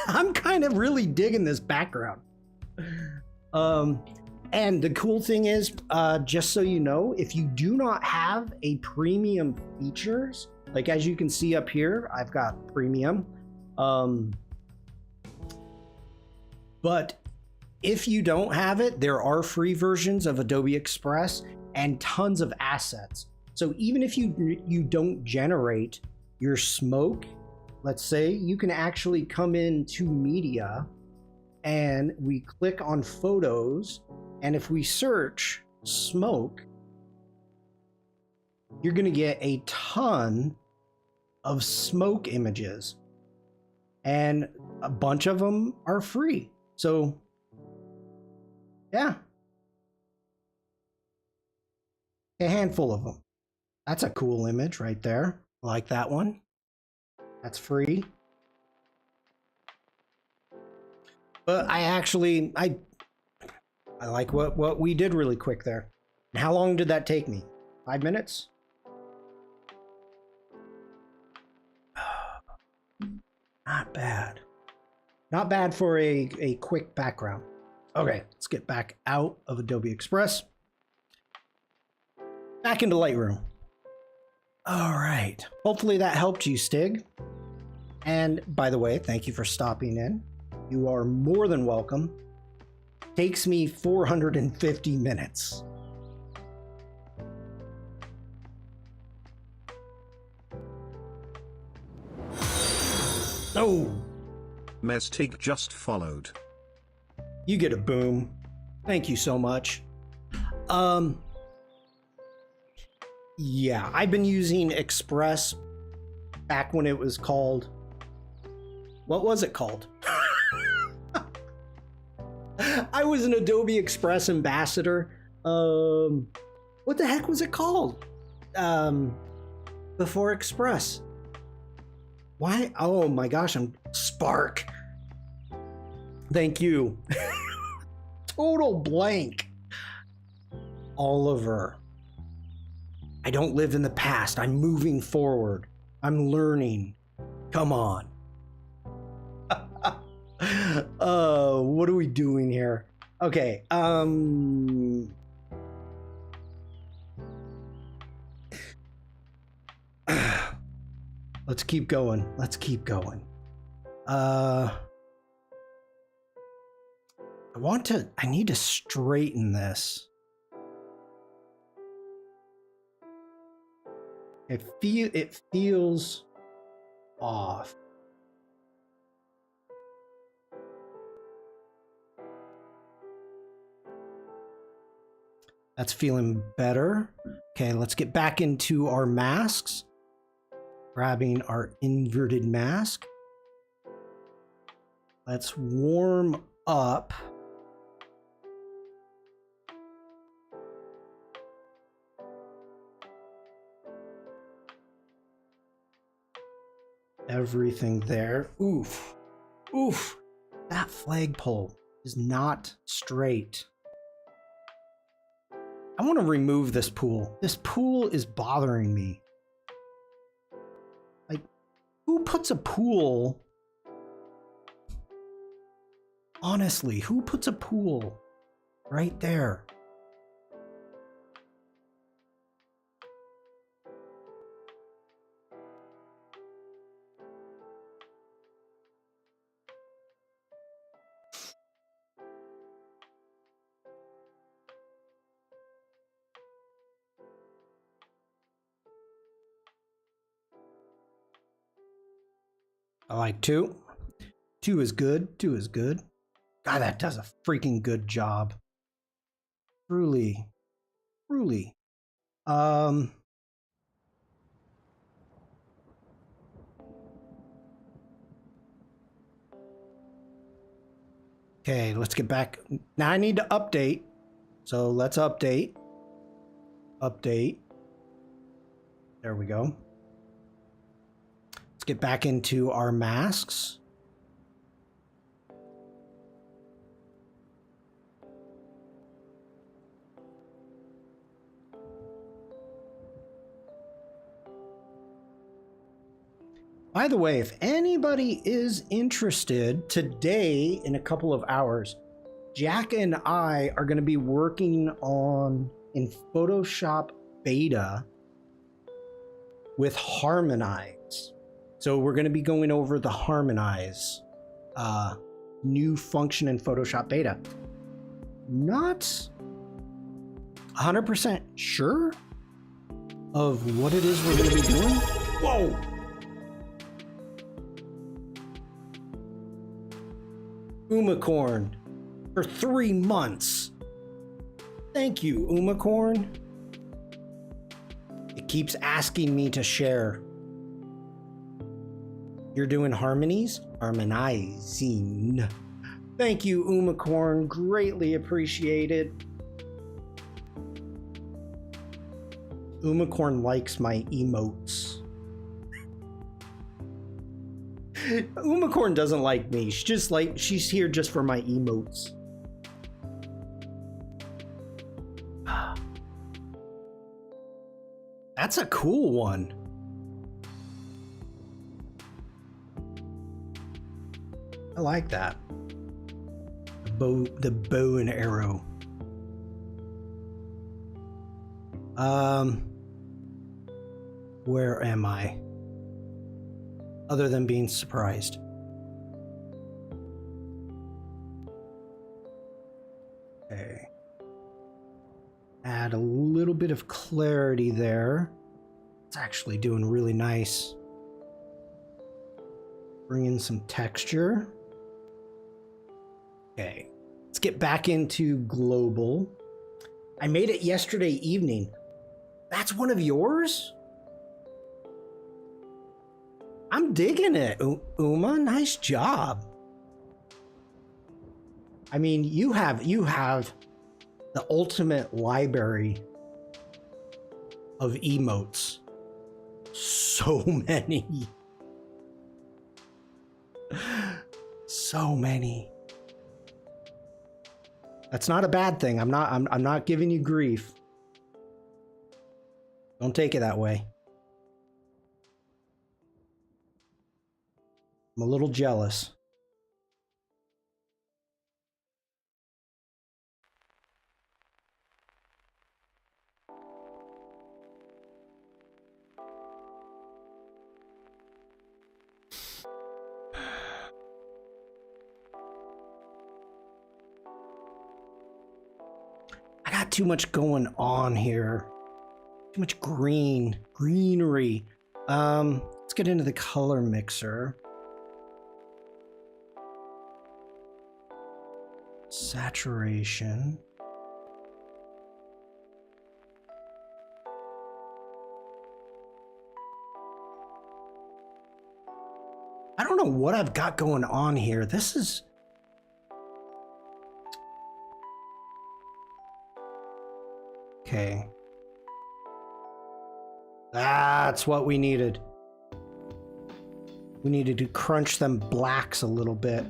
I'm kind of really digging this background. And the cool thing is, just so you know, if you do not have a premium features, like as you can see up here, I've got premium. But if you don't have it, there are free versions of Adobe Express and tons of assets. So even if you don't generate your smoke, let's say, you can actually come into media and we click on photos, and if we search smoke, you're going to get a ton of smoke images, and a bunch of them are free. So yeah, a handful of them. That's a cool image right there. I like that one. That's free. But I like what we did really quick there. And how long did that take me? 5 minutes? Not bad. Not bad for a quick background. Okay, let's get back out of Adobe Express. Back into Lightroom. All right. Hopefully that helped you, Stig. And by the way, thank you for stopping in. You are more than welcome. Takes me 450 minutes. Oh. Mestig just followed. You get a boom. Thank you so much. Yeah, I've been using Express back when it was called... What was it called? I was an Adobe Express ambassador. What the heck was it called? Before Express. Why? Oh my gosh, I'm Spark. Thank you. Total blank. Oliver. I don't live in the past. I'm moving forward. I'm learning. Come on. What are we doing here? Okay. Let's keep going. Let's keep going. I need to straighten this. It feels off. That's feeling better. Okay, let's get back into our masks. Grabbing our inverted mask. Let's warm up. Everything there. Oof. Oof. That flagpole is not straight. I want to remove this pool. This pool is bothering me. Like, who puts a pool? Honestly, who puts a pool right there? I like 2. 2 is good. 2 is good. God, that does a freaking good job. Truly. Truly. Okay, let's get back. Now I need to update. So let's update. Update. There we go. Let's get back into our masks. By the way, if anybody is interested, today in a couple of hours, Jack and I are going to be working on in Photoshop beta with Harmonize. So we're going to be going over the Harmonize new function in Photoshop beta. Not 100% sure of what it is we're going to be doing. Whoa! Umacorn for 3 months. Thank you, Umacorn. It keeps asking me to share. You're doing harmonies? Harmonizing. Thank you, Umacorn. Greatly appreciated. Umacorn likes my emotes. Umacorn doesn't like me. She's here just for my emotes. That's a cool one. I like that. The bow and arrow. Where am I? Other than being surprised. Okay. Add a little bit of clarity there. It's actually doing really nice. Bring in some texture. Okay. Let's get back into global. I made it yesterday evening. That's one of yours? I'm digging it, Uma. Nice job. I mean, you have the ultimate library of emotes. So many. So many. That's not a bad thing. I'm not giving you grief. Don't take it that way. I'm a little jealous. I got too much going on here. Too much greenery. Let's get into the color mixer. Saturation. I don't know what I've got going on here. This is... Okay. That's what we needed. We needed to crunch them blacks a little bit.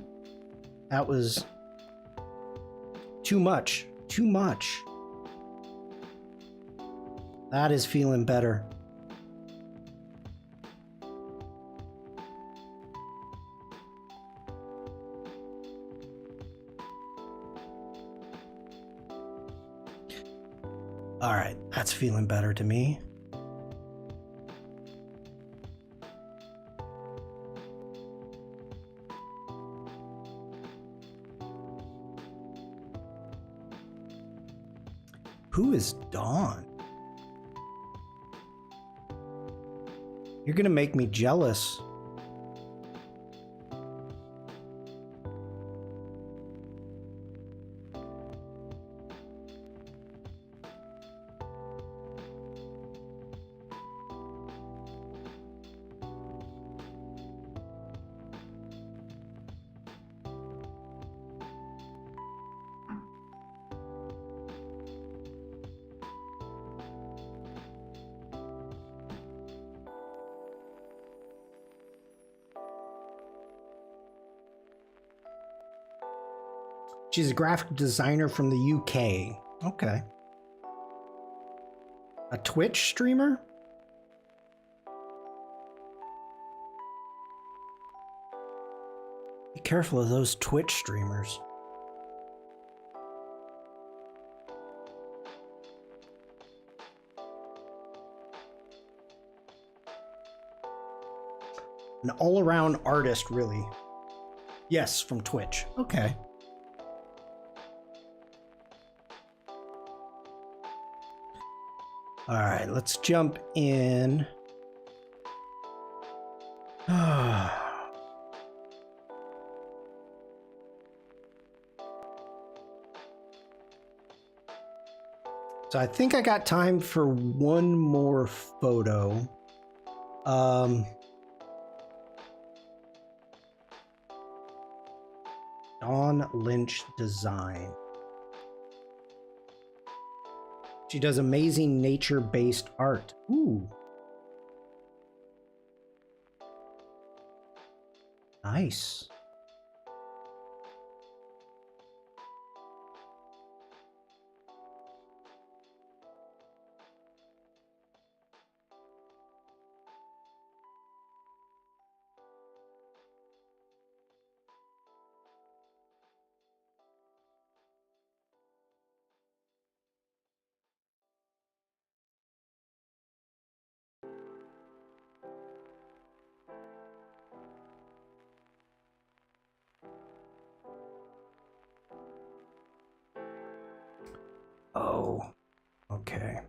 That was too much. Too much. That is feeling better. All right, that's feeling better to me. Who is Dawn? You're gonna make me jealous. She's a graphic designer from the UK. Okay. A Twitch streamer? Be careful of those Twitch streamers. An all-around artist, really. Yes, from Twitch. Okay. All right, let's jump in. So I think I got time for one more photo. Dawn Lynch Design. She does amazing nature-based art. Ooh. Nice. Oh, okay.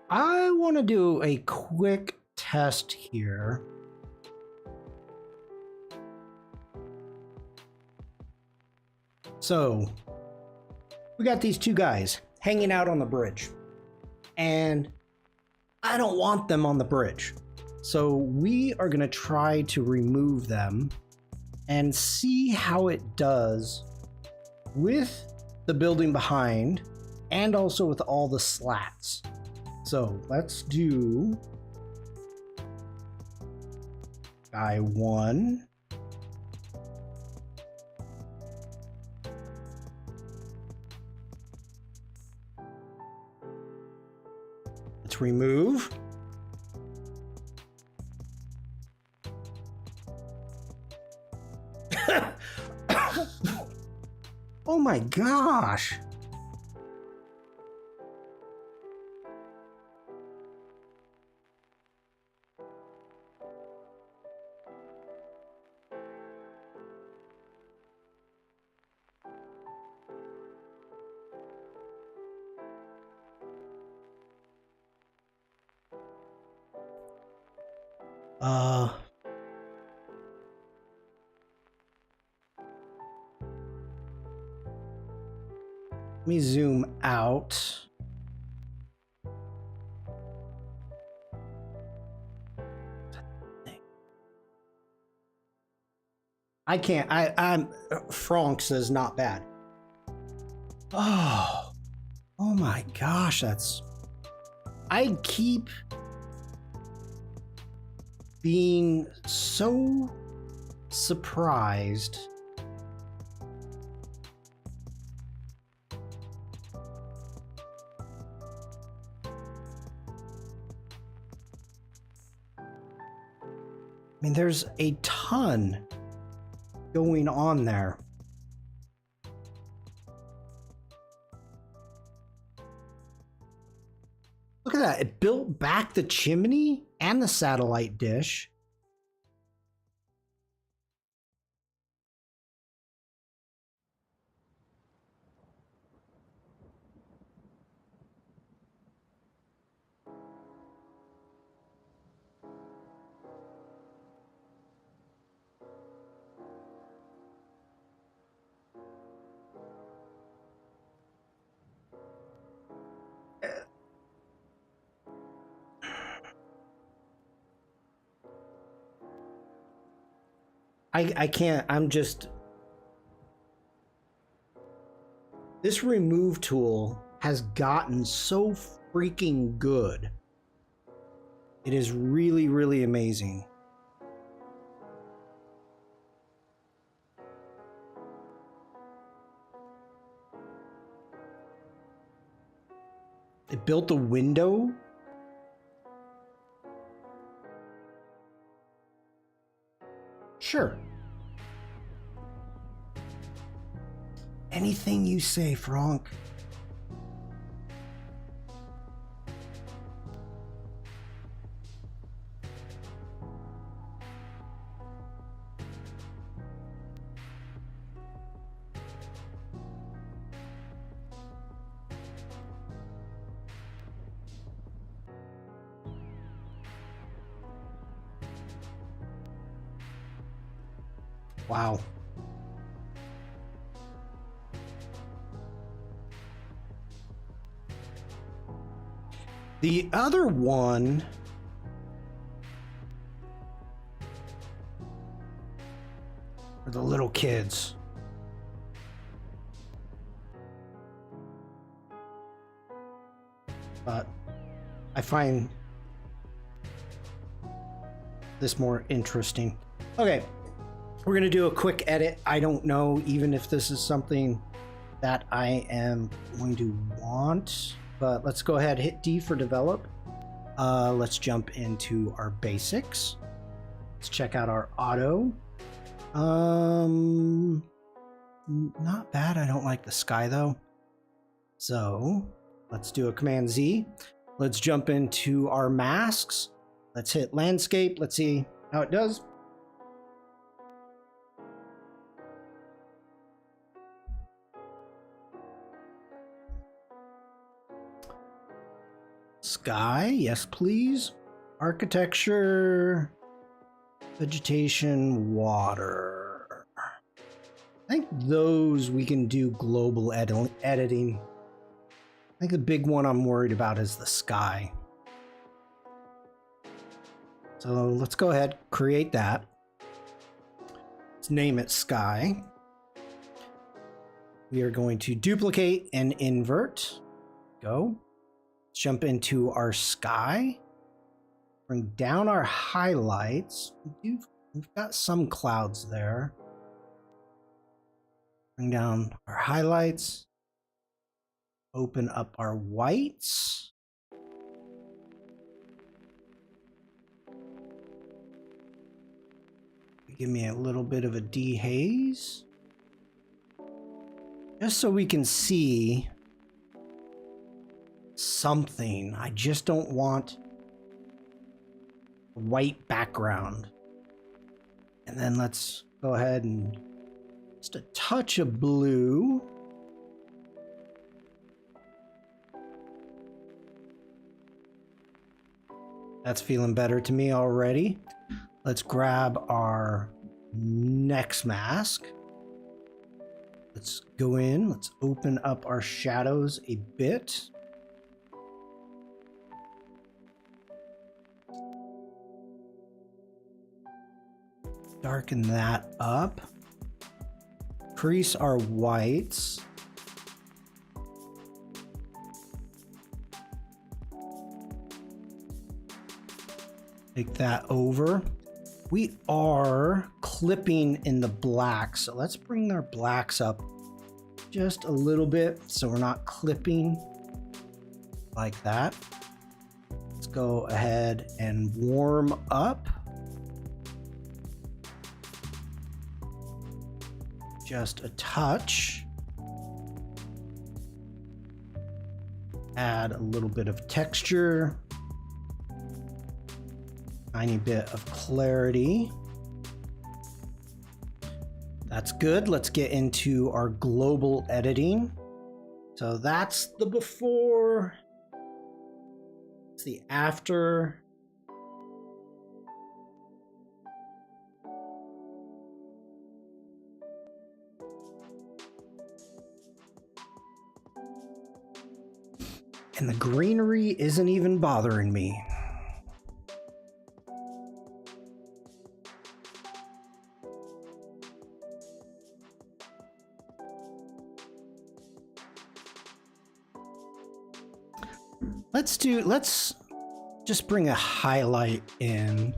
I want to do a quick test here. So, we got these two guys hanging out on the bridge, and I don't want them on the bridge. So we are going to try to remove them and see how it does with the building behind and also with all the slats. So let's do guy 1. Let's remove. Oh my gosh. Let me zoom out. I can't. I'm Franck's is not bad. Oh my gosh, that's. I keep being so surprised. I mean, there's a ton going on there. Look at that. It built back the chimney and the satellite dish. I can't, I'm just, this remove tool has gotten so freaking good. It is really, really amazing. It built a window. Sure. Anything you say, Franck. Wow. The other one for the little kids. But I find this more interesting. Okay, we're gonna do a quick edit. I don't know even if this is something that I am going to want, but let's go ahead, hit D for develop. Let's jump into our basics. Let's check out our auto. Not bad. I don't like the sky though. So let's do a Command Z. Let's jump into our masks. Let's hit landscape. Let's see how it does. Sky, yes please. Architecture, vegetation, water. I think those we can do global editing. I think the big one I'm worried about is the sky. So let's go ahead, create that. Let's name it sky. We are going to duplicate and invert. Go. Jump into our sky. Bring down our highlights. We've got some clouds there. Bring down our highlights. Open up our whites. Give me a little bit of a dehaze. Just so we can see something. I just don't want a white background. And then let's go ahead and just a touch of blue. That's feeling better to me already. Let's grab our next mask. Let's go in, let's open up our shadows a bit. Darken that up. Crease our whites. Take that over. We are clipping in the black, so let's bring our blacks up just a little bit so we're not clipping like that. Let's go ahead and warm up. Just a touch. Add a little bit of texture. Tiny bit of clarity. That's good. Let's get into our global editing. So that's the before. It's the after. And the greenery isn't even bothering me. Let's just bring a highlight in.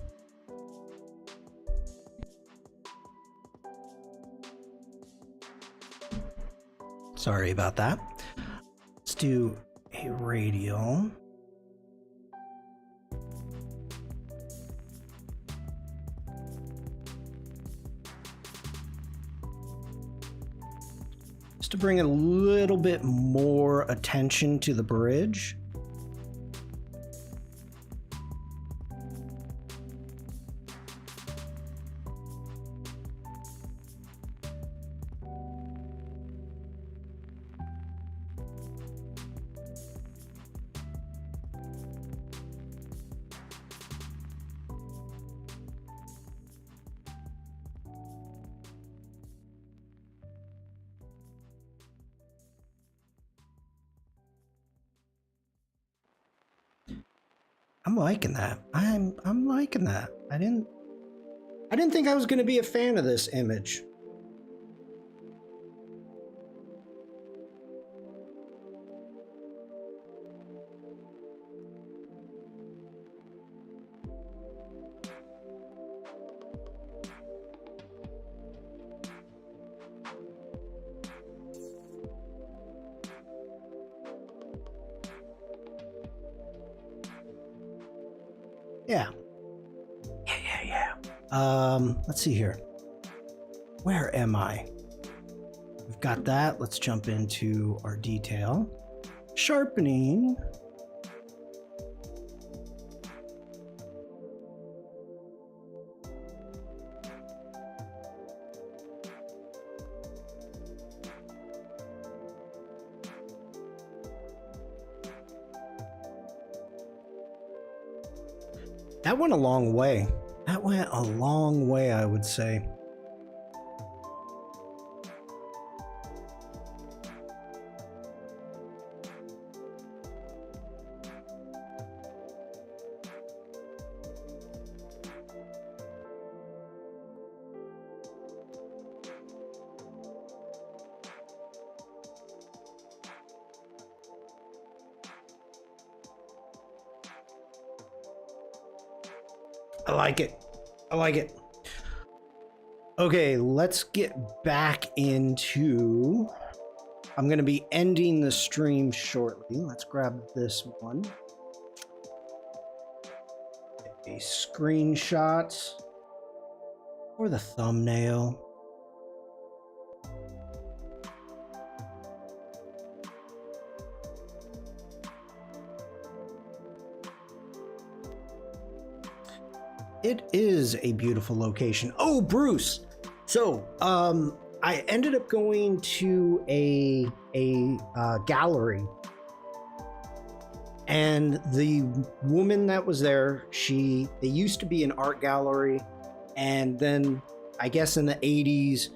Sorry about that. Let's do a radial. Just to bring a little bit more attention to the bridge. I'm liking that. I'm liking that. I didn't think I was going to be a fan of this image. Yeah. Let's see here. Where am I? We've got that. Let's jump into our detail. Sharpening. That went a long way. That went a long way, I would say. I like it. I like it. Okay, let's get back into... I'm going to be ending the stream shortly. Let's grab this one. A screenshot. or the thumbnail. It is a beautiful location. Oh, Bruce. So, I ended up going to a gallery, and the woman that was there, they used to be an art gallery, and then I guess in the 80s,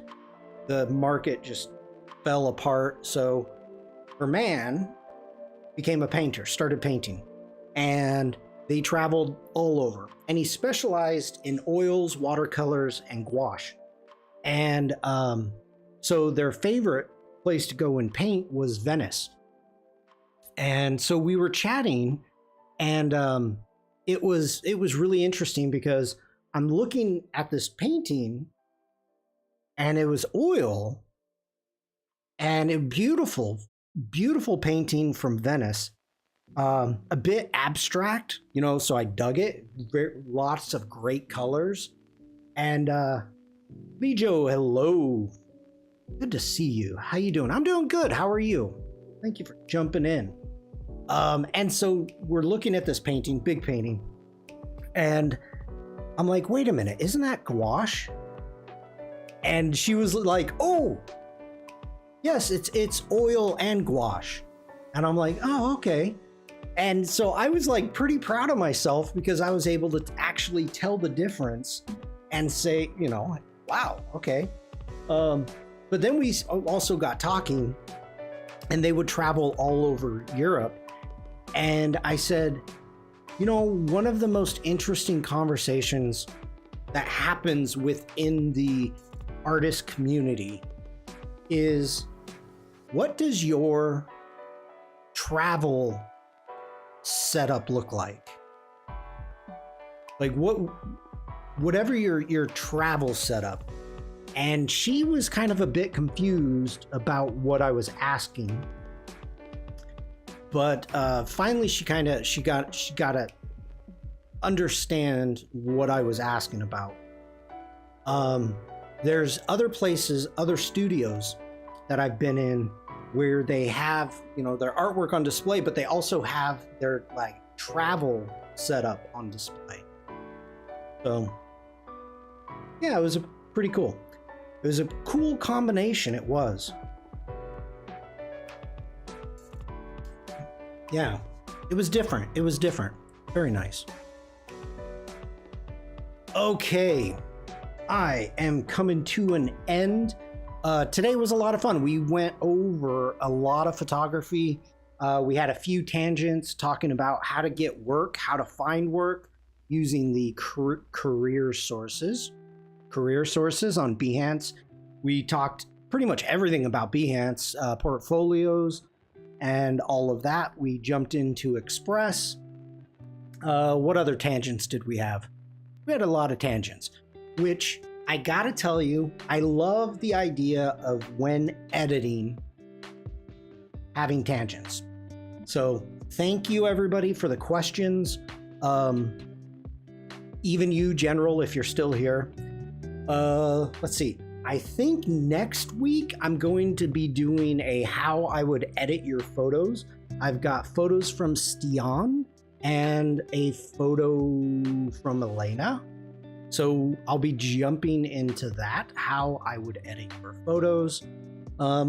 the market just fell apart. So her man became a painter, started painting, and they traveled all over, and he specialized in oils, watercolors, and gouache. And so their favorite place to go and paint was Venice. And so we were chatting, and it was really interesting because I'm looking at this painting, and it was oil, and a beautiful painting from Venice. A bit abstract, you know, so I dug it. Lots of great colors. And Lijo, hello. Good to see you. How you doing? I'm doing good. How are you? Thank you for jumping in. And so we're looking at this painting, big painting, and I'm like, wait a minute, isn't that gouache? And she was like, oh, yes, it's oil and gouache. And I'm like, oh, okay. And so I was like pretty proud of myself because I was able to actually tell the difference and say, you know, wow, okay. But then we also got talking, and they would travel all over Europe. And I said, you know, one of the most interesting conversations that happens within the artist community is, what does your travel setup look like? Like whatever your travel setup. And she was kind of a bit confused about what I was asking, but finally she got to understand what I was asking about. There's other places, other studios that I've been in where they have, you know, their artwork on display, but they also have their like travel setup on display. So yeah, it was pretty cool. It was a cool combination. It was. Yeah, it was different. It was different. Very nice. Okay, I am coming to an end. Today was a lot of fun. We went over a lot of photography. We had a few tangents talking about how to get work, how to find work using the career sources on Behance. We talked pretty much everything about Behance, portfolios, and all of that. We jumped into Express. What other tangents did we have? We had a lot of tangents, which I gotta tell you, I love the idea of when editing, having tangents. So thank you everybody for the questions. Even you, General, if you're still here. Let's see. I think next week I'm going to be doing a how I would edit your photos. I've got photos from Stian and a photo from Elena. So I'll be jumping into that, how I would edit your photos. I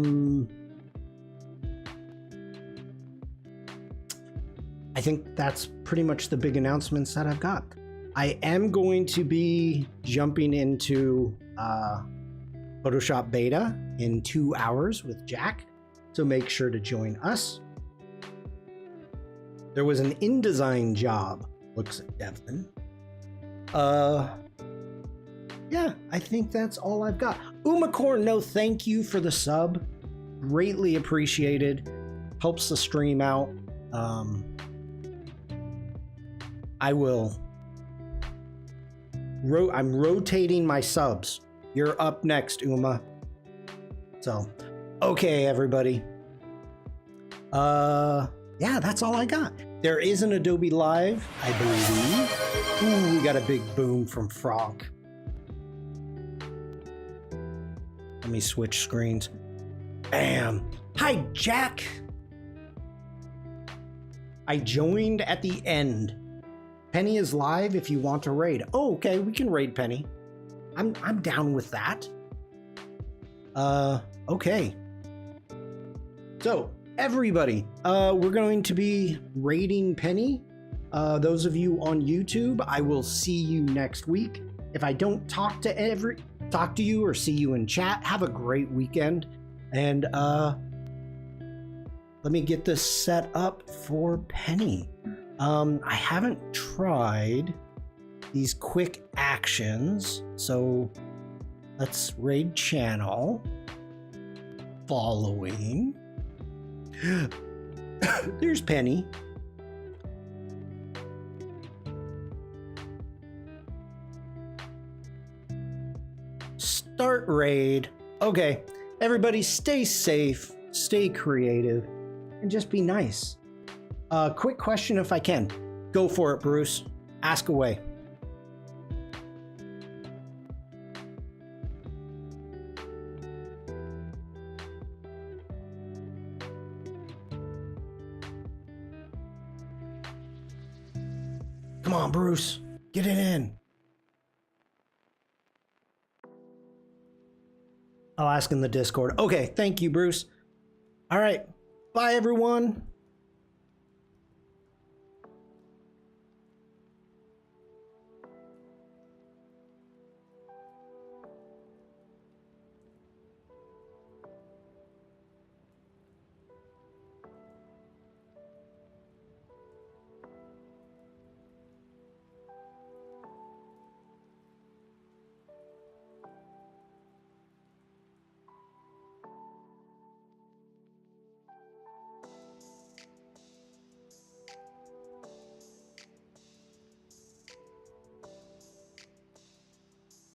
think that's pretty much the big announcements that I've got. I am going to be jumping into Photoshop beta in 2 hours with Jack, so make sure to join us. There was an InDesign job, looks at Devlin. Yeah, I think that's all I've got. Umacorn, no thank you for the sub. Greatly appreciated. Helps the stream out. I'm rotating my subs. You're up next, Uma. So, okay, everybody. Yeah, that's all I got. There is an Adobe Live, I believe. Ooh, we got a big boom from Frog. Let me switch screens. Bam. Hi, Jack. I joined at the end. Penny is live if you want to raid. Oh, okay, we can raid Penny. I'm down with that. Okay. So, everybody, we're going to be raiding Penny. Those of you on YouTube, I will see you next week. If I don't talk to you or see you in chat, have a great weekend. And let me get this set up for Penny. I haven't tried these quick actions, so let's raid channel. Following. There's Penny. Start raid. Okay, everybody stay safe, stay creative, and just be nice. Quick question if I can. Go for it, Bruce. Ask away. Come on, Bruce. Get it in. I'll ask in the Discord. Okay, thank you, Bruce. All right. Bye, everyone.